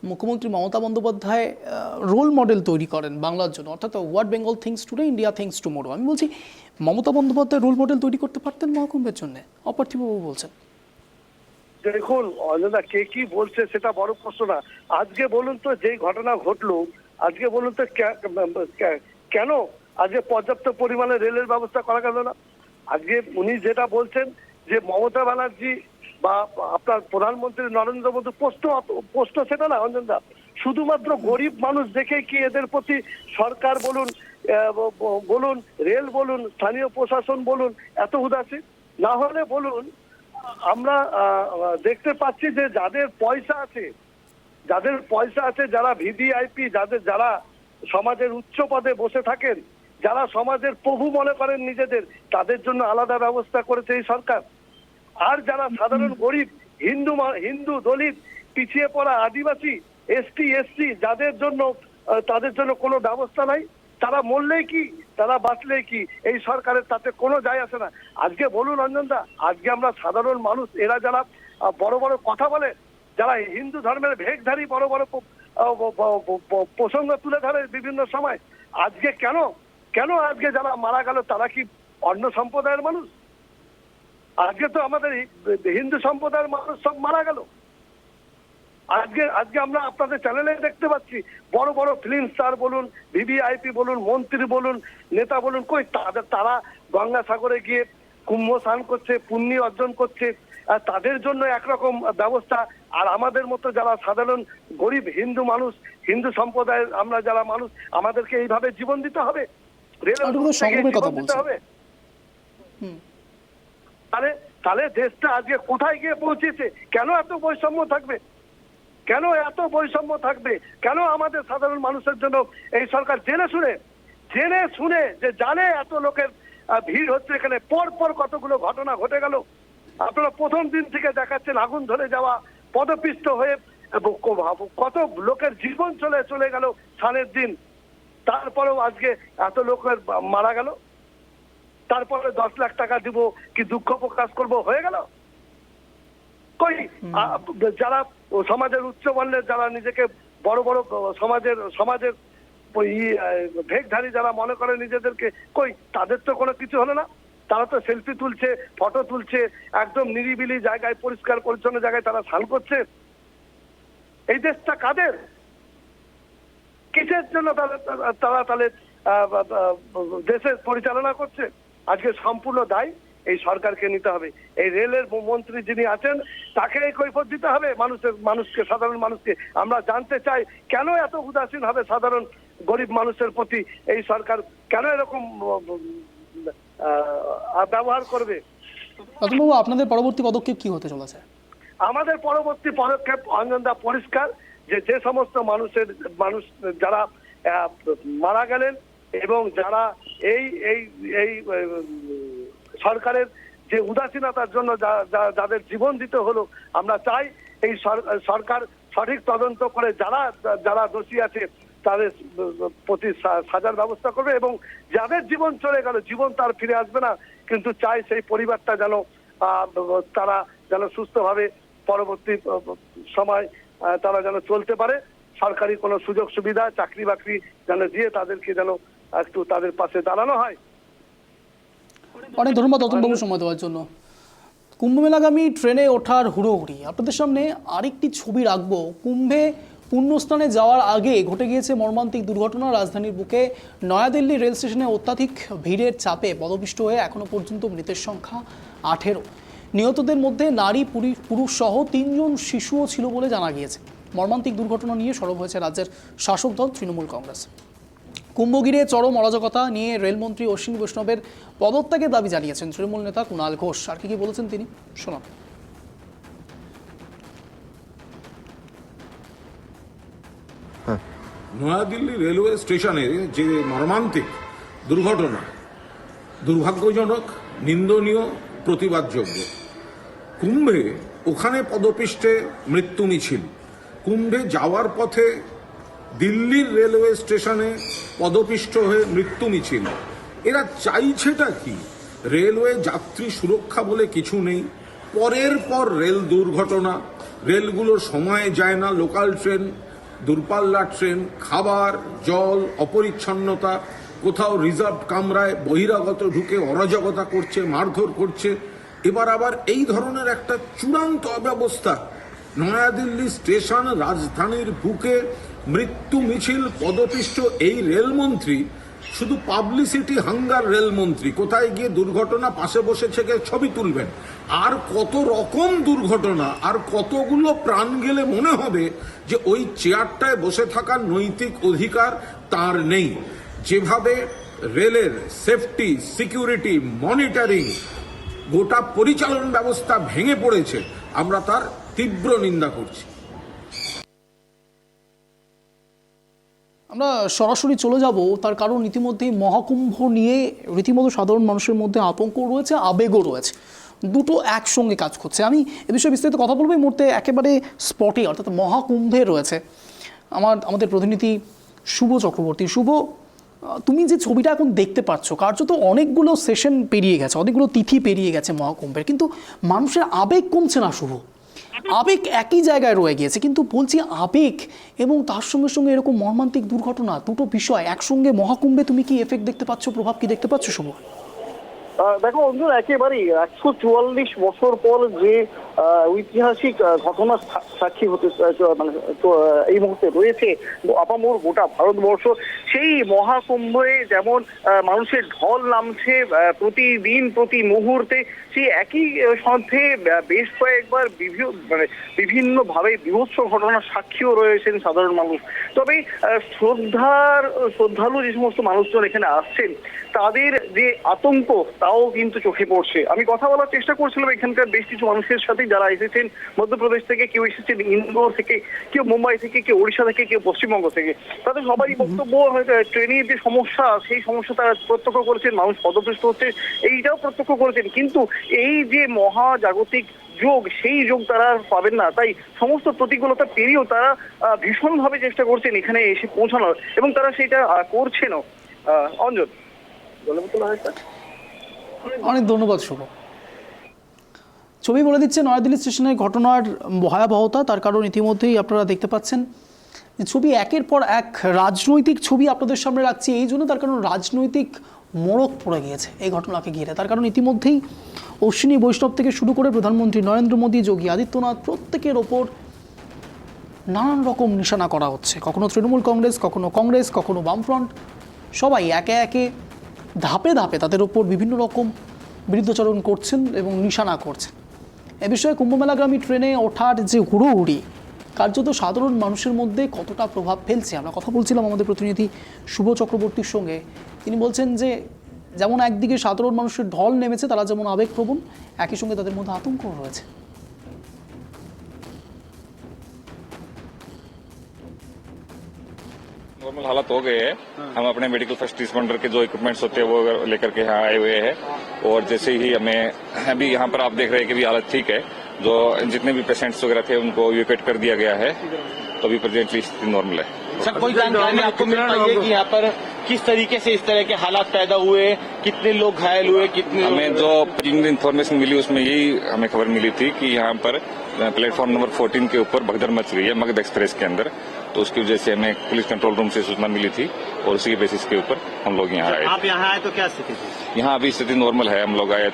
মুখ্যমন্ত্রী মমতা বন্দ্যোপাধ্যায় রোল মডেল তৈরি করেন বাংলার জন্য, অর্থাৎ what Bengal things today, India things tomorrow. আমি বলছি মমতা বন্দ্যোপাধ্যায় রোল মডেল তৈরি করতে পারতেন মহাকুম্ভের জন্য, অপার্থিববাবু বলছেন। দেখুন অঞ্জনা, কে কি বলছে সেটা বড় প্রশ্ন না। আজকে বলুন তো, যেই ঘটনা ঘটলো, আজকে বলুন তো কেন আজকে পর্যাপ্ত পরিমাণে রেলের ব্যবস্থা করা গেল না? আজকে উনি যেটা বলছেন যে মমতা ব্যানার্জি বা আপনার প্রধানমন্ত্রী নরেন্দ্র মোদী প্রশ্ন সেটা না অঞ্জনদা। শুধুমাত্র গরিব মানুষ দেখে কি এদের প্রতি সরকার বলুন রেল বলুন স্থানীয় প্রশাসন বলুন এত উদাসীন? না হলে বলুন, আমরা দেখতে পাচ্ছি যে যাদের পয়সা আছে, যারা ভিভিআইপি, যারা সমাজের উচ্চ পদে বসে থাকেন, যারা সমাজের প্রভু মনে করেন নিজেদের, তাদের জন্য আলাদা ব্যবস্থা করেছে এই সরকার। আর যারা সাধারণ গরিব, হিন্দু, দলিত, পিছিয়ে পড়া, আদিবাসী, এসটি, তাদের জন্য কোনো ব্যবস্থা নাই। তারা মরলেই কি, তারা বাঁচলেই কি, এই সরকারের তাতে কোনো যায় আসে না। আজকে বলুন অঞ্জনদা, আজকে আমরা সাধারণ মানুষ, এরা যারা বড় বড় কথা বলে, যারা হিন্দু ধর্মের ভেগধারী বড় বড় প্রসঙ্গ তুলে ধরে বিভিন্ন সময়, আজকে কেন আজকে যারা মারা গেল তারা কি অন্য সম্প্রদায়ের মানুষ? আজকে তো আমাদের হিন্দু সম্প্রদায়ের মানুষ সব মারা গেল। আজকে আমরা আপনাদের চ্যানেলে দেখতে পাচ্ছি বড় বড় ফিল্ম স্টার বলুন, ভিভিআইপি বলুন, মন্ত্রী বলুন, নেতা বলুন, কই তারা গঙ্গাসাগরে গিয়ে কুম্ভ স্নান করছে, পুণ্য অর্জন করছে, আর তাদের জন্য একরকম ব্যবস্থা। আর আমাদের মতো যারা সাধারণ গরিব হিন্দু সম্প্রদায়ের আমরা যারা মানুষ, আমাদেরকে এইভাবে জীবন দিতে হবে? রেলের সংগ্রামের কথা দিতে হবে? তাহলে তাহলে দেশটা আজকে কোথায় গিয়ে পৌঁছেছে? কেন এত বৈষম্য থাকবে? কেন এত বৈষম্য থাকবে? কেন আমাদের সাধারণ মানুষের জন্য এই সরকার জেনে শুনে যে জানে এত লোকের ভিড় হচ্ছে এখানে, পর পর কতগুলো ঘটনা ঘটে গেল। আপনারা প্রথম দিন থেকে দেখাচ্ছেন আগুন ধরে যাওয়া, পদপিষ্ট হয়ে কত লোকের জীবন চলে গেল সানের দিন, তারপরেও আজকে এত লোকের মারা গেল, তারপরে 10 লাখ টাকা দিব কি দুঃখ প্রকাশ করব, হয়ে গেল কই? যারা সমাজের উচ্চ বর্ণের, যারা নিজেকে বড় বড় সমাজের ভেকধারী যারা মনে করে নিজেদেরকে, কই তাদের তো কোনো কিছু হলো না। তারা তো সেলফি তুলছে, ফটো তুলছে, একদম নিরিবিলি জায়গায়, পরিষ্কার পরিচ্ছন্ন জায়গায় তারা স্নান করছে। এই দেশটা কাদের? কিসের জন্য তারা তাহলে দেশের পরিচালনা করছে? আজকে সম্পূর্ণ দায় এই সরকারকে নিতে হবে। এই রেলের মন্ত্রী যিনি আছেন তাকে এই কৈফিয়ত দিতে হবে মানুষকে, সাধারণ মানুষকে। আমরা জানতে চাই কেন এত উদাসীন হবে সাধারণ গরিব মানুষের প্রতি এই সরকার, কেন এরকম ব্যবহার করবে? রতনবাবু, আপনাদের পরবর্তী পদক্ষেপ কি হতে চলেছে? আমাদের পরবর্তী পদক্ষেপ অঞ্জনদা পরিষ্কার, যে সমস্ত মানুষ যারা মারা গেলেন এবং যারা এই সরকারের যে উদাসীনতার জন্য যাদের জীবন দিতে হলো, আমরা চাই এই সরকার সঠিক তদন্ত করে যারা দোষী আছে তাদের প্রতি সাজার ব্যবস্থা করবে, এবং যাদের জীবন চলে গেল, জীবন তার ফিরে আসবে না, কিন্তু চাই সেই পরিবারটা যেন তারা যেন সুস্থভাবে পরবর্তী সময় তারা যেন চলতে পারে। সরকারি কোনো সুযোগ সুবিধা, চাকরি বাকরি যেন দিয়ে তাদেরকে যেন একটু তাদের পাশে দাঁড়ানো হয়। অনেক ধন্যবাদ রতনবাবু সময় দেওয়ার জন্য। কুম্ভমেলাগামী ট্রেনে ওঠার হুড়োহুড়ি, আপনাদের সামনে আরেকটি ছবি রাখবো। কুম্ভে পুণ্যস্নানে যাওয়ার আগে ঘটে গিয়েছে মর্মান্তিক দুর্ঘটনা। রাজধানীর বুকে নয়াদিল্লি রেল স্টেশনে অত্যাধিক ভিড়ের চাপে পদপিষ্ট হয়ে এখনও পর্যন্ত মৃতের সংখ্যা 18। নিহতদের মধ্যে নারী পুরুষ সহ 3 জন শিশুও ছিল বলে জানা গিয়েছে। মর্মান্তিক দুর্ঘটনা নিয়ে সরব হয়েছে রাজ্যের শাসক দল তৃণমূল কংগ্রেস। কুম্ভ ঘিরে চরম অরাজকতা নিয়ে রেলমন্ত্রী অশ্বিনী বৈষ্ণবের পদত্যাগের দাবি জানিয়েছেন তৃণমূল নেতা কুণাল ঘোষ। আর কি বলেছেন তিনি, শোনান। নয়াদিল্লি রেলওয়ে স্টেশনে যে মর্মান্তিক দুর্ঘটনা, দুর্ভাগ্যজনক, নিন্দনীয়, প্রতিবাদযোগ্য। কুম্ভে ওখানে পদপিষ্টে মৃত্যু মিছিল, কুম্ভে যাওয়ার পথে দিল্লির রেলওয়ে স্টেশনে পদপিষ্ট হয়ে মৃত্যু মিছিল। এরা চাইছেটা কি? রেলওয়ে যাত্রী সুরক্ষা বলে কিছু নেই, পরের পর রেল দুর্ঘটনা, রেলগুলোর সময়ে যায় না, লোকাল ট্রেন, দূরপাল্লার ট্রেন, খাবার, জল, অপরিচ্ছন্নতা, কোথাও রিজার্ভ কামরায় বহিরাগত ঢুকে অরাজকতা করছে, মারধর করছে। এবার আবার এই ধরনের একটা চূড়ান্ত অব্যবস্থা। নয়াদিল্লি স্টেশন, রাজধানীর বুকে মৃত্যু মিছিল, পদপিষ্ট এই রেলমন্ত্রী শুধু পাবলিসিটি হাঙ্গার রেলমন্ত্রী। কোথায় গিয়ে দুর্ঘটনা পাশে বসে থেকে ছবি তুলবেন? আর কত রকম দুর্ঘটনা, আর কতগুলো প্রাণ গেলে মনে হবে যে ওই চেয়ারটায় বসে থাকার নৈতিক অধিকার তার নেই। যেভাবে রেলের সেফটি, সিকিউরিটি, মনিটরিং, গোটা পরিচালন ব্যবস্থা ভেঙে পড়েছে, আমরা তার তীব্র নিন্দা করছি। আমরা সরাসরি চলে যাব, তার কারণ ইতিমধ্যেই মহাকুম্ভ নিয়ে রীতিমতো সাধারণ মানুষের মধ্যে আতঙ্ক রয়েছে, আবেগও রয়েছে, দুটো একসঙ্গে কাজ করছে। আমি এ বিষয়ে বিস্তারিত কথা বলবো এই মুহূর্তে একেবারে স্পটে, অর্থাৎ মহাকুম্ভে রয়েছে আমাদের প্রতিনিধি শুভ চক্রবর্তী। শুভ, তুমি যে ছবিটা এখন দেখতে পাচ্ছ, কার্যত অনেকগুলো সেশন পেরিয়ে গেছে, অনেকগুলো তিথি পেরিয়ে গেছে মহাকুম্ভের, কিন্তু মানুষের আবেগ কমছে না। শুভ, আবেগ একই জায়গায় রয়ে গিয়েছে, কিন্তু বলছি আবেগ এবং তার সঙ্গে সঙ্গে এরকম মর্মান্তিক দুর্ঘটনা, দুটো বিষয় একসঙ্গে মহাকুম্ভে তুমি কি এফেক্ট দেখতে পাচ্ছ, প্রভাব কি দেখতে পাচ্ছ শুভ? দেখো অঞ্জন, একেবারেই 144 বছর পর যে ঐতিহাসিক ঘটনার সাক্ষী হতে মানে এই মুহূর্তে রয়েছে আপামর গোটা ভারতবর্ষ। সেই মহাকুম্ভে যেমন মানুষের ঢল নামছে প্রতিদিন প্রতি মুহূর্তে, সেই একই সাথে বেশ কয়েকবার বিভিন্ন ভাবে বিভৎস ঘটনার সাক্ষীও রয়েছেন সাধারণ মানুষ। তবে শ্রদ্ধালু যে সমস্ত মানুষজন এখানে আসছেন তাদের যে আতঙ্ক তাও কিন্তু চোখে পড়ছে। আমি কথা বলার চেষ্টা করছিলাম এখানকার বেশ কিছু মানুষের সাথে যারা এসেছেন মধ্যপ্রদেশ থেকে, কেউ এসেছেন ইন্দোর থেকে, কেউ মুম্বাই থেকে, কেউ ওড়িশা থেকে, কেউ পশ্চিমবঙ্গ থেকে। তাদের সবারই বক্তব্য ট্রেনের যে সমস্যা সেই সমস্যা তারা প্রত্যক্ষ করেছেন, মানুষ পদপৃষ্ট হচ্ছে এইটাও প্রত্যক্ষ করেছেন, কিন্তু এই যে মহাজাগতিক যোগ সেই যোগ তারা পাবেন না। তাই সমস্ত প্রতিকূলতা পেরিয়েও তারা ভীষণভাবে চেষ্টা করছেন এখানে এসে পৌঁছানোর, এবং তারা সেটা করছেনও। অঞ্জন, অনেক ধন্যবাদ শুভ। ছবি বলে দিচ্ছে নয়াদিল্লি স্টেশনের ঘটনার ভয়াবহতা, তার কারণ ইতিমধ্যেই আপনারা দেখতে পাচ্ছেন যে ছবি একের পর এক রাজনৈতিক ছবি আপনাদের সামনে রাখছি এই জন্য, তার কারণ রাজনৈতিক মোড়ক পড়ে গিয়েছে এই ঘটনাকে ঘিরে। তার কারণ ইতিমধ্যেই অশ্বিনী বৈষ্ণব থেকে শুরু করে প্রধানমন্ত্রী নরেন্দ্র মোদী, যোগী আদিত্যনাথ, প্রত্যেকের ওপর নানান রকম নিশানা করা হচ্ছে। কখনো তৃণমূল কংগ্রেস, কখনো বামফ্রন্ট, সবাই একে একে ধাপে ধাপে তাদের ওপর বিভিন্ন রকম বিরুদ্ধাচরণ করছেন এবং নিশানা করছেন। এ বিষয়ে কুম্ভমেলাগামী ট্রেনে ওঠার যে হুড়োহুড়ি কার্যত সাধারণ মানুষের মধ্যে কতটা প্রভাব ফেলছে, আমরা কথা বলছিলাম আমাদের প্রতিনিধি শুভ চক্রবর্তীর সঙ্গে। তিনি বলছেন যে যেমন একদিকে সাধারণ মানুষের ঢল নেমেছে, তারা যেমন আবেগপ্রবণ, একই সঙ্গে তাদের মধ্যে আতঙ্কও রয়েছে। नॉर्मल हालत हो गए हैं। हम अपने मेडिकल फर्स्ट रिस्पॉन्डर के जो इक्विपमेंट्स होते हैं वो लेकर के यहाँ आए हुए हैं, और जैसे ही हमें अभी यहाँ पर आप देख रहे हैं कि भी हालत ठीक है। जो जितने भी पेशेंट्स वगैरह थे उनको इवैक्यूएट कर दिया गया है, तो अभी प्रेजेंटली स्थिति नॉर्मल है। सर, कोई जानकारी आपको मिल पाई है कि यहाँ पर किस तरीके से इस तरह के हालात पैदा हुए, कितने लोग घायल हुए, कितने? हमें जो इन्फॉर्मेशन मिली उसमें यही हमें खबर मिली थी कि यहाँ पर प्लेटफॉर्म नंबर 14 के ऊपर भगदड़ मच गई है मगध एक्सप्रेस के अंदर, तो उसकी वजह से हमें पुलिस कंट्रोल रूम से सूचना मिली थी और उसी के बेसिस के ऊपर हम लोग यहाँ आए। आप यहाँ आए तो क्या स्थिति थी? यहाँ अभी स्थिति नॉर्मल है। हम लोग आए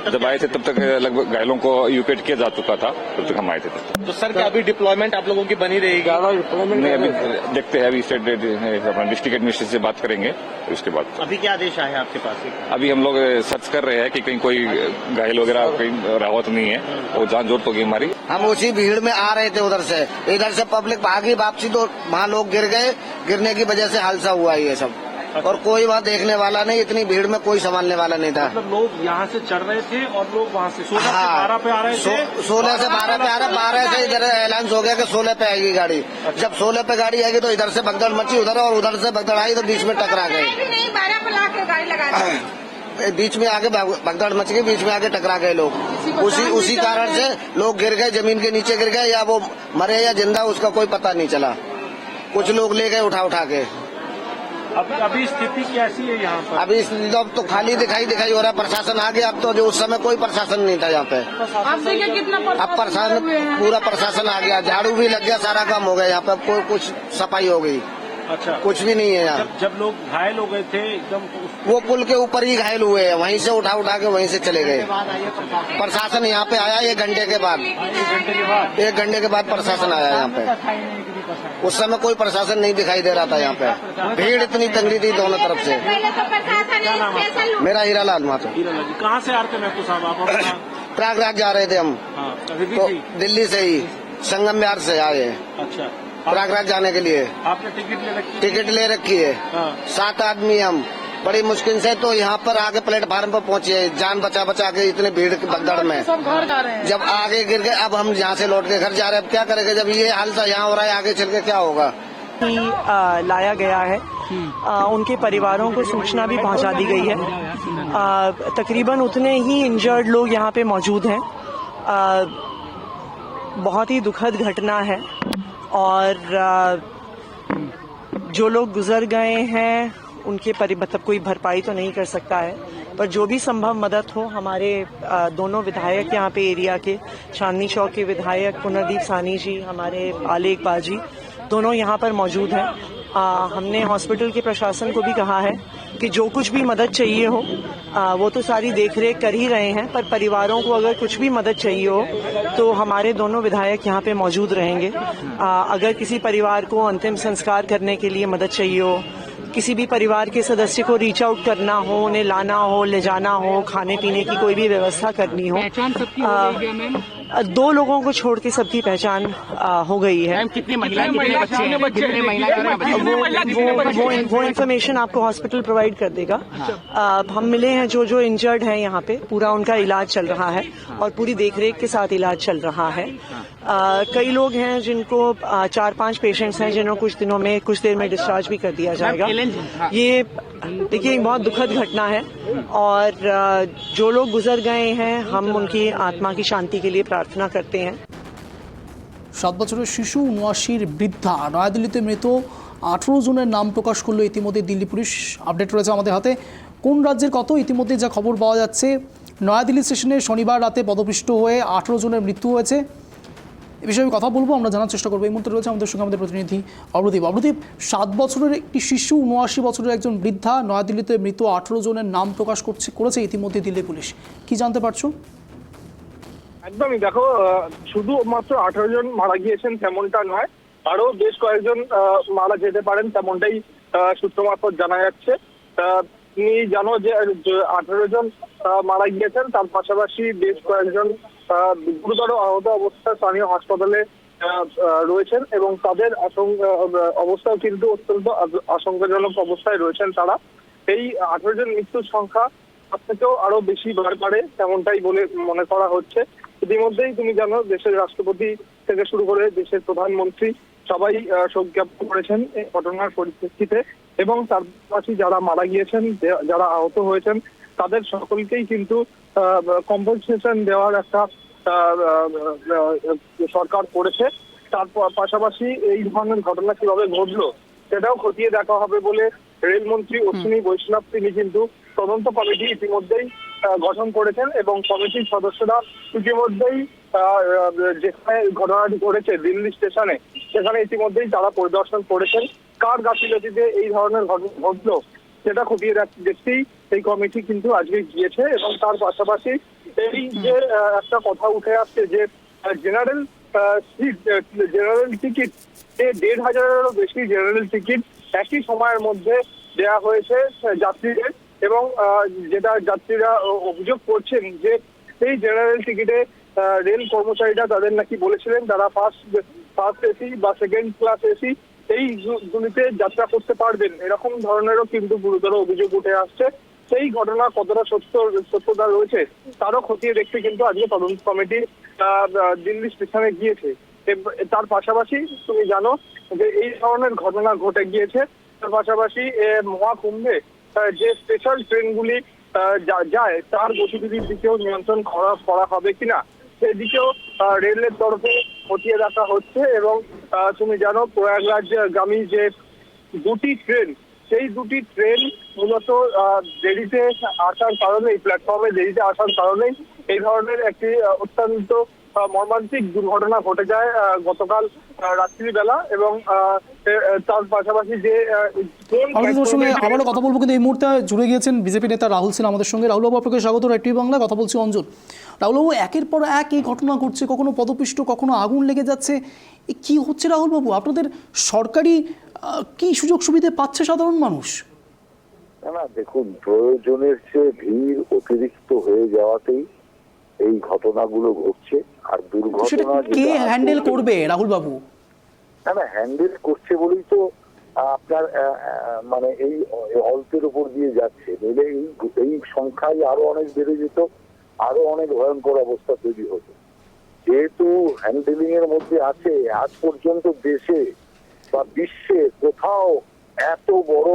जब आए थे तब तक लगभग घायलों को इवैक्यूएट किया जा चुका था, तब तक हम आए थे। तो सर, क्या अभी डिप्लॉयमेंट आप लोगों की बनी रहेगी? नहीं, अभी देखते हैं, अभी स्टेट अपना डिस्ट्रिक्ट एडमिनिस्ट्रेशन से बात करेंगे, उसके बाद। अभी क्या आदेश आए आपके पास? अभी हम लोग सर्च कर रहे हैं कि कहीं कोई घायल वगैरह कहीं रहा तो नहीं है, और जान जोर तो होगी हमारी। हम उसी भीड़ में आ रहे थे, इधर से पब्लिक भागी वापसी, तो वहाँ लोग गिर गए, गिरने की वजह से हादसा हुआ ये सब। और कोई वहाँ देखने वाला नहीं, इतनी भीड़ में कोई संभालने वाला नहीं था। मतलब लोग यहाँ से चढ़ रहे थे और लोग वहाँ से 16 से 12 पे आ रहे थे। 16 से 12 पे आ रहे, 12 से इधर ऐलान हो गया कि 16 पे आएगी गाड़ी। जब 16 पे गाड़ी आएगी तो इधर से भगदड़ मची उधर, और उधर से भगदड़ आई तो बीच में टकरा गए। बीच में आगे भगदड़ मच गई, बीच में आगे टकरा गए लोग। उसी कारण से लोग गिर गए, जमीन के नीचे गिर गए, या वो मरे या जिंदा उसका कोई पता नहीं चला। कुछ लोग ले गए उठा के। अभी स्थिति कैसी है यहाँ पर? अभी अब तो खाली दिखाई हो रहा है। प्रशासन आ गया अब तो, जो उस समय कोई प्रशासन नहीं था यहाँ पे। अब प्रशासन, पूरा प्रशासन आ गया, झाड़ू भी लग गया, सारा काम हो गया यहाँ पे, कोई कुछ सफाई हो गई। अच्छा, कुछ भी नहीं है यहाँ। जब लोग घायल हो गए थे एकदम, वो पुल के ऊपर ही घायल हुए हैं, वहीं से उठा के वहीं से चले गए। प्रशासन यहाँ पे आया 1 घंटे के बाद। 1 घंटे के बाद प्रशासन आया यहाँ पे। उस समय कोई प्रशासन नहीं दिखाई दे रहा था यहाँ पे, भीड़ इतनी तंगी थी दोनों तरफ से। मेरा हीरालाल माथुर। कहाँ से आ रहे थे महफूज साहब आप? प्रयागराज जा रहे थे हम, तो दिल्ली से ही संगम विहार से आए। अच्छा, प्रयागराज जाने के लिए आपने टिकट ले रखी है। 7 आदमी हम, बड़ी मुश्किल से तो यहाँ पर आगे प्लेटफार्म पर पहुँचे, जान बचा के इतने भीड़ की भगदड़ में। जब आगे गिर गए, अब हम यहाँ से लौट के घर जा रहे हैं। अब क्या करेंगे जब ये हालत यहाँ हो रहा है, आगे चल के क्या होगा? लाया गया है, उनके परिवारों को सूचना भी पहुंचा दी गई है। तकरीबन उतने ही इंजर्ड लोग यहाँ पे मौजूद हैं। बहुत ही दुखद घटना है, और जो लोग गुजर गए हैं उनके मतलब कोई भरपाई तो नहीं कर सकता है, पर जो भी संभव मदद हो। हमारे दोनों विधायक यहाँ पे एरिया के, चांदनी चौक के विधायक पुनर्दीप सानी जी, हमारे आले इकबाल जी, दोनों यहाँ पर मौजूद हैं, हमने हॉस्पिटल के प्रशासन को भी कहा है कि जो कुछ भी मदद चाहिए हो वो तो सारी देखरेख कर ही रहे हैं, पर परिवारों को अगर कुछ भी मदद चाहिए हो तो हमारे दोनों विधायक यहाँ पे मौजूद रहेंगे। अगर किसी परिवार को अंतिम संस्कार करने के लिए मदद चाहिए हो, किसी भी परिवार के सदस्य को रीच आउट करना हो, उन्हें लाना हो, ले जाना हो, खाने पीने की कोई भी व्यवस्था करनी हो, दो लोगों को छोड़ के सबकी पहचान हो गई है। कितनी महिलाएं, कितने बच्चे हैं? कितने महिलाएं? वो इन्फॉर्मेशन आपको हॉस्पिटल प्रोवाइड कर देगा। हम मिले हैं जो इंजर्ड हैं यहाँ पे, पूरा उनका इलाज चल रहा है और पूरी देखरेख के साथ इलाज चल रहा है। कई लोग हैं जिनको 4-5 पेशेंट्स हैं जिन्हों कुछ दिनों में, कुछ देर में डिस्चार्ज भी कर दिया जाएगा। ये देखिए एक बहुत दुखद घटना है और जो लोग गुजर गए हैं हम उनकी आत्मा की शांति के लिए प्रार्थना करते हैं। 7 বছরের শিশু 79 বৃদ্ধা নয়াদিল্লিতে মৃত 18 জনের নাম প্রকাশ করলো ইতিমধ্যে দিল্লি পুলিশ। আপডেট রয়েছে আমাদের হাতে। কোন রাজ্যের কত ইতিমধ্যে যা খবর পাওয়া যাচ্ছে, নয়াদিল্লি স্টেশনে শনিবার রাতে পদপিষ্ট হয়ে 18 জনের মৃত্যু হয়েছে। এ বিষয়ে কথা বলবো, আমরা জানার চেষ্টা করবো। এই মুহূর্তে রয়েছে আমাদের সঙ্গে আমাদের প্রতিনিধি অবরদীপ। অবরদীপ, 7 বছরের একটি শিশু 79 বছরের একজন বৃদ্ধা নয়াদিল্লিতে মৃত 18 জনের নাম প্রকাশ করেছে ইতিমধ্যে দিল্লি পুলিশ। কি জানতে পারছো? একদমই, দেখো শুধুমাত্র 18 জন মারা গিয়েছেন তেমনটা নয়, আরো বেশ কয়েকজন মারা যেতে পারেন তেমনটাই সূত্র মারফত জানা যাচ্ছে। তুমি জানো যে 18 জন মারা গিয়েছেন, তার পাশাপাশি বেশ কয়েকজন গুরুতর আহত অবস্থায় স্থানীয় হাসপাতালে রয়েছেন এবং তাদের অবস্থাও কিন্তু অত্যন্ত আশঙ্কাজনক অবস্থায় রয়েছেন তারা। এই 18 জন মৃত্যুর সংখ্যা তার থেকেও আরো বেশি বাড়তে পারে তেমনটাই বলে মনে করা হচ্ছে। ইতিমধ্যেই তুমি জানো দেশের রাষ্ট্রপতি থেকে শুরু করে দেশের প্রধানমন্ত্রী সবাই শোক জ্ঞাপন করেছেন এই ঘটনার পরিপ্রেক্ষিতে এবং তার পাশাপাশি যারা মারা গিয়েছেন, যারা আহত হয়েছেন তাদের সকলকেই কিন্তু কম্পেনসেশন দেওয়ার একটা সরকার করেছে। তার পাশাপাশি এই ধরনের ঘটনা কিভাবে ঘটলো সেটাও খতিয়ে দেখা হবে বলে রেলমন্ত্রী অশ্বিনী বৈষ্ণব তিনি কিন্তু তদন্ত কমিটি ইতিমধ্যেই গঠন করেছেন এবং কমিটির সদস্যরা ইতিমধ্যেই যেখানে ঘটনাটি ঘটেছে দিল্লি স্টেশনে, সেখানে ইতিমধ্যেই তারা পরিদর্শন করেছেন। কার গাফিলতিতে এই ধরনের ঘটনা ঘটলো সেটা খতিয়ে দেখতেই এই কমিটি কিন্তু আজকে গিয়েছে এবং তার পাশাপাশি এই যে একটা কথা উঠে আসছে যে জেনারেল টিকিট 1,500-এরও বেশি জেনারেল টিকিট একই সময়ের মধ্যে দেয়া হয়েছে যাত্রীদের এবং যেটা যাত্রীরা অভিযোগ করছেন যে এই জেনারেল টিকিটে রেল কর্মচারীরা তাদের নাকি বলেছিলেন তারা ফার্স্ট এসি বা সেকেন্ড ক্লাস এসি এইগুলিতে যাত্রা করতে পারবেন, এরকম ধরনেরও কিন্তু গুরুতর অভিযোগ উঠে আসছে। সেই ঘটনা কতটা সত্যতা রয়েছে তারও খতিয়ে দেখতে কিন্তু আজকে তদন্ত কমিটি দিল্লি স্টেশনে গিয়েছে। তার পাশাপাশি তুমি জানো যে এই ধরনের ঘটনা ঘটে গিয়েছে, তার পাশাপাশি মহাকুম্ভে যে স্পেশাল ট্রেনগুলি যায় তার গতিবিধির দিকেও নিয়ন্ত্রণ করা হবে কিনা সেদিকেও রেলের তরফে খতিয়ে দেখা হচ্ছে এবং তুমি জানো প্রয়াগরাজগামী যে 2টি ট্রেন, সেই 2টি ট্রেন মূলত দেরিতে আসার কারণে, প্ল্যাটফর্মে দেরিতে আসার কারণেই এই ধরনের একটি অত্যন্ত মর্মান্তিক দুর্ঘটনা ঘটে যায় গতকাল রাত্রিবেলা এবং তার পাশাপাশি যে আমাদের সঙ্গে আবারও কথা বলবো, কিন্তু এই মুহূর্তে জুড়ে গিয়েছেন বিজেপি নেতা রাহুল সিনহা আমাদের সঙ্গে। রাহুল বাবু, আপনাকে স্বাগত রেড টিভি বাংলা। কথা বলছি অঞ্জন। রাহুল বাবু, একের পর এক এই ঘটনা ঘটছে, কখনো পদপিষ্ট, কখনো আগুন লেগে যাচ্ছে, কি হচ্ছে রাহুল বাবু? আপনাদের সরকারি কি সুযোগ সুবিধা পাচ্ছে সাধারণ মানুষ? না দেখুন, প্রয়োজনের চেয়ে ভিড় অতিরিক্ত হয়ে যাওয়াতেই এই ঘটনাগুলো ঘটছে। আর দুর্ঘটনা কে হ্যান্ডেল করবে রাহুল বাবু? না হ্যান্ডেল করছে বলেই তো আপনার মানে এই অল্পের উপর দিয়ে যাচ্ছে, নইলে এই সংখ্যায় আরো অনেক বেড়ে যেত, আরো অনেক ভয়ঙ্কর অবস্থা তৈরি হতো। যেহেতু হ্যান্ডেলিং এর মধ্যে আছে, আজ পর্যন্ত দেশে বা বিশ্বে কোথাও এত বড়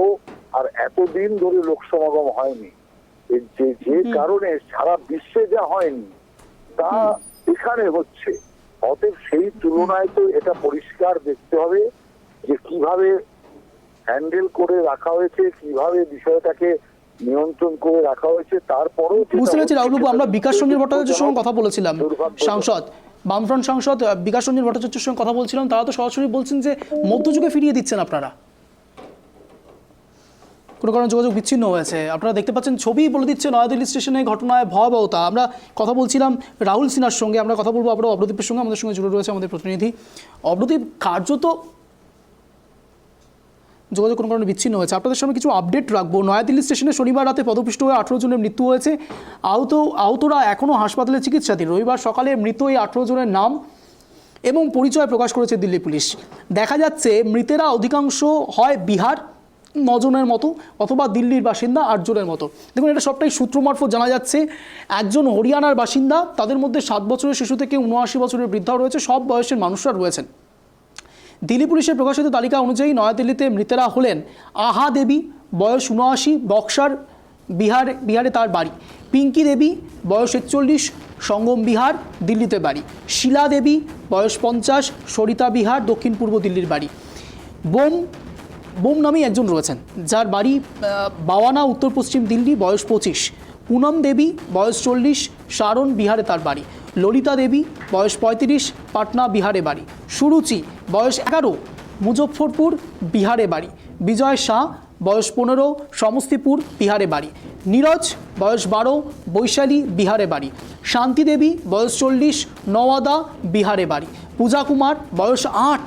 আর এতদিন ধরে লোক সমাগম হয়নি। যে কারণে সারা বিশ্বে যা হয়নি তা এখানে হচ্ছে। অতএব সেই তুলনায় তো এটা পরিষ্কার দেখতে হবে যে কিভাবে হ্যান্ডেল করে রাখা হয়েছে, কিভাবে বিষয়টাকে নিয়ন্ত্রণ করে রাখা হয়েছে। তারপরেও বুঝতে পেরেছি রাহুলবাবু, আমরা বিকাশ রঞ্জন ভট্টাচার্যের সঙ্গে কথা বলেছিলাম, সাংসদ, বামফ্রন্ট সাংসদ বিকাশ রঞ্জন ভট্টাচার্যের সঙ্গে কথা বলছিলাম। তারা তো সরাসরি বলছেন যে মধ্যযুগে ফিরিয়ে দিচ্ছেন আপনারা। কোনো কারণে যোগাযোগ বিচ্ছিন্ন হয়েছে। আপনারা দেখতে পাচ্ছেন, ছবি বলে দিচ্ছে নয়াদিল্লি স্টেশনে ঘটনায় ভয়াবহতা। আমরা কথা বলছিলাম রাহুল সিনহার সঙ্গে, আমরা কথা বলবো আবারও অবদীপের সঙ্গে। আমাদের সঙ্গে জুড়ে রয়েছে আমাদের প্রতিনিধি অবদীপ। কার্যত যোগাযোগ কোনো কারণে বিচ্ছিন্ন হয়েছে। আপনাদের সামনে কিছু আপডেট রাখবো। নয়াদিল্লি স্টেশনে শনিবার রাতে পদপিষ্ট হয়ে 18 জনের মৃত্যু হয়েছে। আহতরা এখনও হাসপাতালে চিকিৎসাধীন। রবিবার সকালে মৃত এই 18 জনের নাম এবং পরিচয় প্রকাশ করেছে দিল্লি পুলিশ। দেখা যাচ্ছে মৃতেরা অধিকাংশ হয় বিহার 9 জনের মতো অথবা দিল্লির বাসিন্দা 8 জনের মতো। দেখুন, এটা সবটাই সূত্র মারফত জানা যাচ্ছে। একজন হরিয়ানার বাসিন্দা, তাদের মধ্যে 7 বছরের শিশু থেকে 79 বছরের বৃদ্ধাও রয়েছে। সব বয়সের মানুষরা রয়েছেন। দিল্লি পুলিশের প্রকাশিত তালিকা অনুযায়ী নয়াদিল্লিতে মৃতেরা হলেন আহা দেবী, বয়স 79, বক্সার বিহারে তার বাড়ি। পিঙ্কি দেবী, বয়স 41, সঙ্গম বিহার, দিল্লিতে বাড়ি। শিলা দেবী, বয়স 50, সরিতা বিহার, দক্ষিণ পূর্ব দিল্লির বাড়ি। বোম নামে একজন রয়েছেন, যার বাড়ি বাওয়ানা, উত্তর পশ্চিম দিল্লি, বয়স 25। পুনম দেবী, বয়স 40, সারন বিহারে তার বাড়ি। ললিতা দেবী, বয়স 35, পাটনা বিহারে বাড়ি। সুরুচি, বয়স 11, মুজফ্ফরপুর বিহারে বাড়ি। বিজয় শাহ, বয়স 15, সমস্তিপুর বিহারে বাড়ি। নীরজ, বয়স 12, বৈশালী বিহারে বাড়ি। শান্তি দেবী, বয়স 40, নওয়াদা বিহারে বাড়ি। পূজা কুমার, বয়স 8,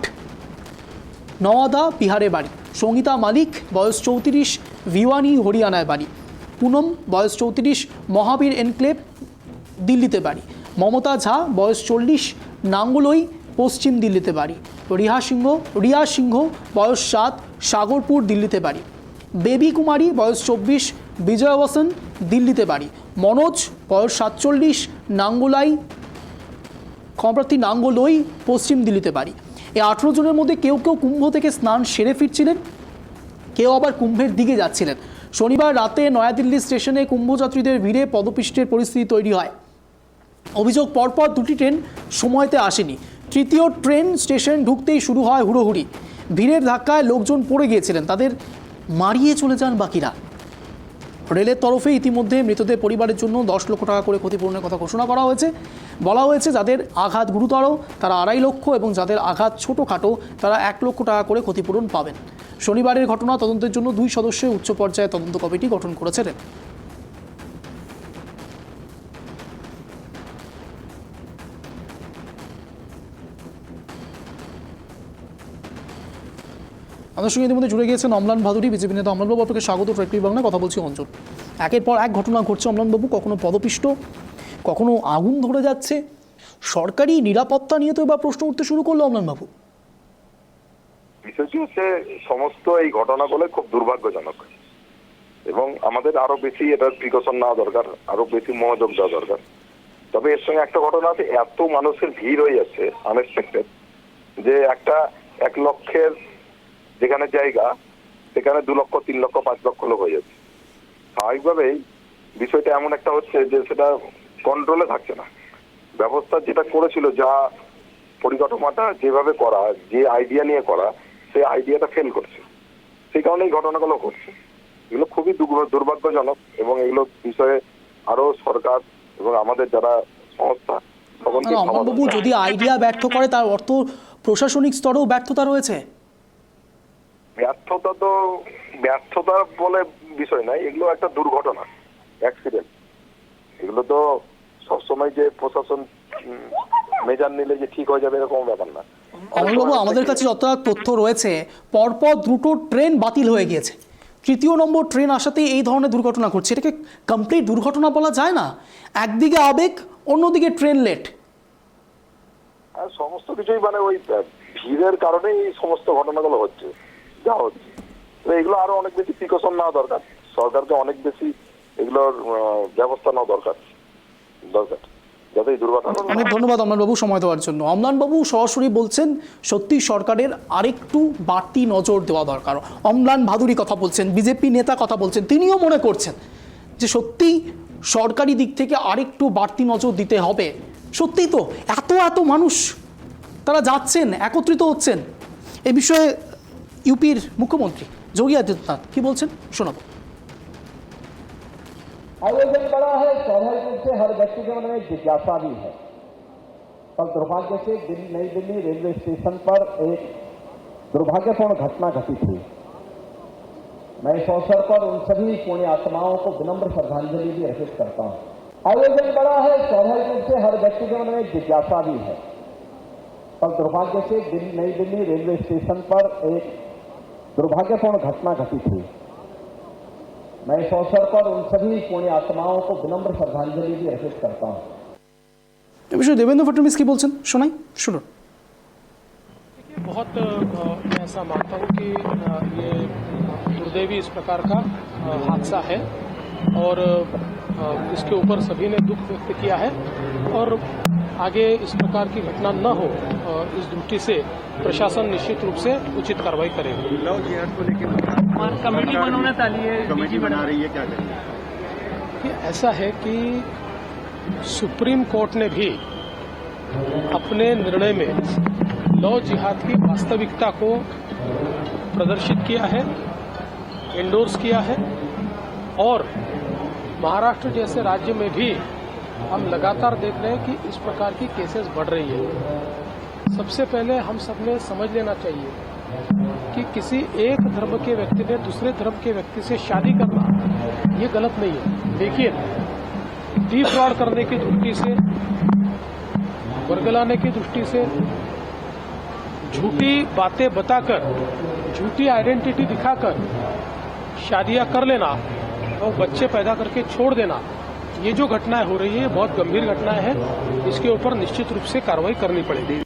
নওয়াদা বিহারে বাড়ি। সঙ্গীতা মালিক, বয়স 34, ভিওয়ানি হরিয়ানায় বাড়ি। পুনম, বয়স 34, মহাবীর এনক্লেভ, দিল্লিতে বাড়ি। মমতা ঝা, বয়স 40, নাঙ্গলই, পশ্চিম দিল্লিতে বাড়ি। রিয়া সিংহ, বয়স 7, সাগরপুর, দিল্লিতে বাড়ি। বেবি কুমারী, বয়স 24, বিজয়বসন, দিল্লিতে বাড়ি। মনোজ, বয়স 47, নাঙ্গলই, পশ্চিম দিল্লিতে বাড়ি। এই 18 জনের মধ্যে কেউ কেউ কুম্ভ থেকে স্নান সেরে ফিরছিলেন, কেউ আবার কুম্ভের দিকে যাচ্ছিলেন। শনিবার রাতে নয়াদিল্লি স্টেশনে কুম্ভযাত্রীদের ভিড়ে পদপিষ্টের পরিস্থিতি তৈরি হয়। অভিযোগ, পরপর 2টি ট্রেন সময়তে আসেনি। তৃতীয় ট্রেন স্টেশন ঢুকতেই শুরু হয় হুড়োহুড়ি। ভিড়ের ধাক্কায় লোকজন পড়ে গিয়েছিলেন, তাদের মারিয়ে চলে যান বাকিরা। রেলের তরফে ইতিমধ্যে মৃতদের পরিবারের জন্য 10 লক্ষ টাকা করে ক্ষতিপূরণের কথা ঘোষণা করা হয়েছে। বলা হয়েছে যাদের আঘাত গুরুতর তারা 2.5 লক্ষ এবং যাদের আঘাত ছোটোখাটো তারা 1 লক্ষ টাকা করে ক্ষতিপূরণ পাবেন। শনিবারের ঘটনা তদন্তের জন্য 2 সদস্যের উচ্চ পর্যায়ে তদন্ত কমিটি গঠন করেছে রেল। আমাদের সঙ্গে ইতিমধ্যে জুড়ে গিয়েছেন অম্লান ভাদুরী, বিজেপি নেতা। অম্লানবাবু, আপনাকে স্বাগত ট্রেক টিভি বাংলায়। কথা বলছি অঞ্চল। একের পর এক ঘটনা ঘটছে অম্লানবাবু, কখনো পদপিষ্ট, কখনো আগুন ধরে যাচ্ছে। সরকারি নিরাপত্তা নিয়ে তো এবার প্রশ্ন উঠতে শুরু করলো অম্লানবাবু। বিষয়টি হচ্ছে সমস্ত এই ঘটনাগুলো খুব দুর্ভাগ্যজনক এবং আমাদের আরো বেশি এটার প্রিকশন নেওয়া দরকার, আরো বেশি মনোযোগ দেওয়া দরকার। তবে এর সঙ্গে একটা ঘটনা আছে, এত মানুষের ভিড় হয়ে যাচ্ছে আনএক্সপেক্টেড, যে একটা 1 লক্ষের যেখানে জায়গা সেখানে 2 লক্ষ, 3 লক্ষ, 5 লক্ষ লোক হয়ে যাচ্ছে। স্বাভাবিকভাবেই বিষয়টা এমন একটা হচ্ছে যে সেটা কন্ট্রোলে থাকছে না। ব্যবস্থা যেটা করেছিল, যা পরিকাঠামোটা যেভাবে করা, যে আইডিয়া নিয়ে করা, সেই আইডিয়াটা ফেল করছে। সেই কারণে এই ঘটনাগুলো ঘটছে। এগুলো খুবই দুর্ভাগ্যজনক এবং এগুলো বিষয়ে আরো সরকার এবং আমাদের যারা সংস্থা সকলকে। অমলবাবু, যদি আইডিয়া ব্যর্থ করে তার অর্থ প্রশাসনিক স্তরেও ব্যর্থতা রয়েছে। ব্যর্থতা বলে বিষয় নাই, এগুলো একটা দুর্ঘটনা, অ্যাক্সিডেন্ট। এগুলো তো সবসময় যে প্রশাসন মেজার নিলে যে ঠিক হয়ে যাবে এরকম ব্যাপার না। অমলবাবু, আমাদের কাছে যতটা তথ্য রয়েছে, পরপর 2টো ট্রেন বাতিল হয়ে গিয়েছে। 3য় নম্বর ট্রেন আসাতেই এই ধরনের দুর্ঘটনা ঘটছে। এটাকে কমপ্লিট দুর্ঘটনা বলা যায় না। একদিকে আবেগ, অন্যদিকে ট্রেন লেট। আর সমস্ত কিছুই মানে ওই ভিড়ের কারণেই এই সমস্ত ঘটনাগুলো হচ্ছে, যা হচ্ছে। তো এগুলো আরো অনেক বেশি প্রিকশন নেওয়া দরকার, সরকারকে অনেক বেশি এগুলোর ব্যবস্থা নেওয়া দরকার যাতে এই দুর্ঘটনা। অনেক ধন্যবাদ অম্লানবাবু সময় দেওয়ার জন্য। অম্লানবাবু সরাসরি বলছেন সত্যি সরকারের আরেকটু বাড়তি নজর দেওয়া দরকার। অম্লান ভাদুরী কথা বলছেন, বিজেপি নেতা কথা বলছেন, তিনিও মনে করছেন যে সত্যি সরকারি দিক থেকে আরেকটু বাড়তি নজর দিতে হবে। সত্যিই তো এত মানুষ তারা যাচ্ছেন, একত্রিত হচ্ছেন। এই বিষয়ে ইউপির মুখ্যমন্ত্রী যোগী আদিত্যনাথ কি বলছেন শোনাবো। आयोजन बड़ा है, स्वाभाविक रूप से हर व्यक्ति के मन में जिज्ञासा भी है। और दुर्भाग्य से नई दिल्ली रेलवे स्टेशन पर एक दुर्भाग्यपूर्ण घटना घटित हुई। मैं इस अवसर पर उन सभी पुण्य आत्माओं को विनम्र श्रद्धांजलि भी अर्पित करता हूं। आयोजन बड़ा है, स्वाभाविक रूप से हर व्यक्ति के मन में जिज्ञासा भी है, पर दुर्भाग्य से नई दिल्ली रेलवे स्टेशन पर एक दुर्भाग्यपूर्ण घटना घटित हुई। मैं इस अवसर पर उन सभी पुण्य आत्माओं को विनम्र श्रद्धांजलि भी अर्पित करता हूं। এ বিষয়ে দেবেন্দ্র फडणवीस কি বলছেন শোনাই, শুনুন। बहुत मैं ऐसा मानता हूं कि ये दुर्दैवी इस प्रकार का हादसा है और इसके ऊपर सभी ने दुख व्यक्त किया है और आगे इस प्रकार की घटना न हो इस दृष्टि से प्रशासन निश्चित रूप से उचित कार्रवाई करेगा। लव जिहाद को लेकर कमेटी बनवण्यात आली है, कमेटी बना रही है, क्या करेंगे? ऐसा है कि सुप्रीम कोर्ट ने भी अपने निर्णय में लव जिहाद की वास्तविकता को प्रदर्शित किया है, एंडोर्स किया है और महाराष्ट्र जैसे राज्य में भी हम लगातार देख रहे हैं कि इस प्रकार की केसेस बढ़ रही है। सबसे पहले हम सब ने समझ लेना चाहिए कि किसी एक धर्म के व्यक्ति ने दूसरे धर्म के व्यक्ति से शादी करना ये गलत नहीं है, लेकिन डिफ्रॉड करने की दृष्टि से, वर्गलाने की दृष्टि से, झूठी बातें बताकर, झूठी आइडेंटिटी दिखाकर शादियां कर लेना और बच्चे पैदा करके छोड़ देना, ये जो घटनाएं हो रही है बहुत गंभीर घटनाएं हैं। इसके ऊपर निश्चित रूप से कार्रवाई करनी पड़ेगी।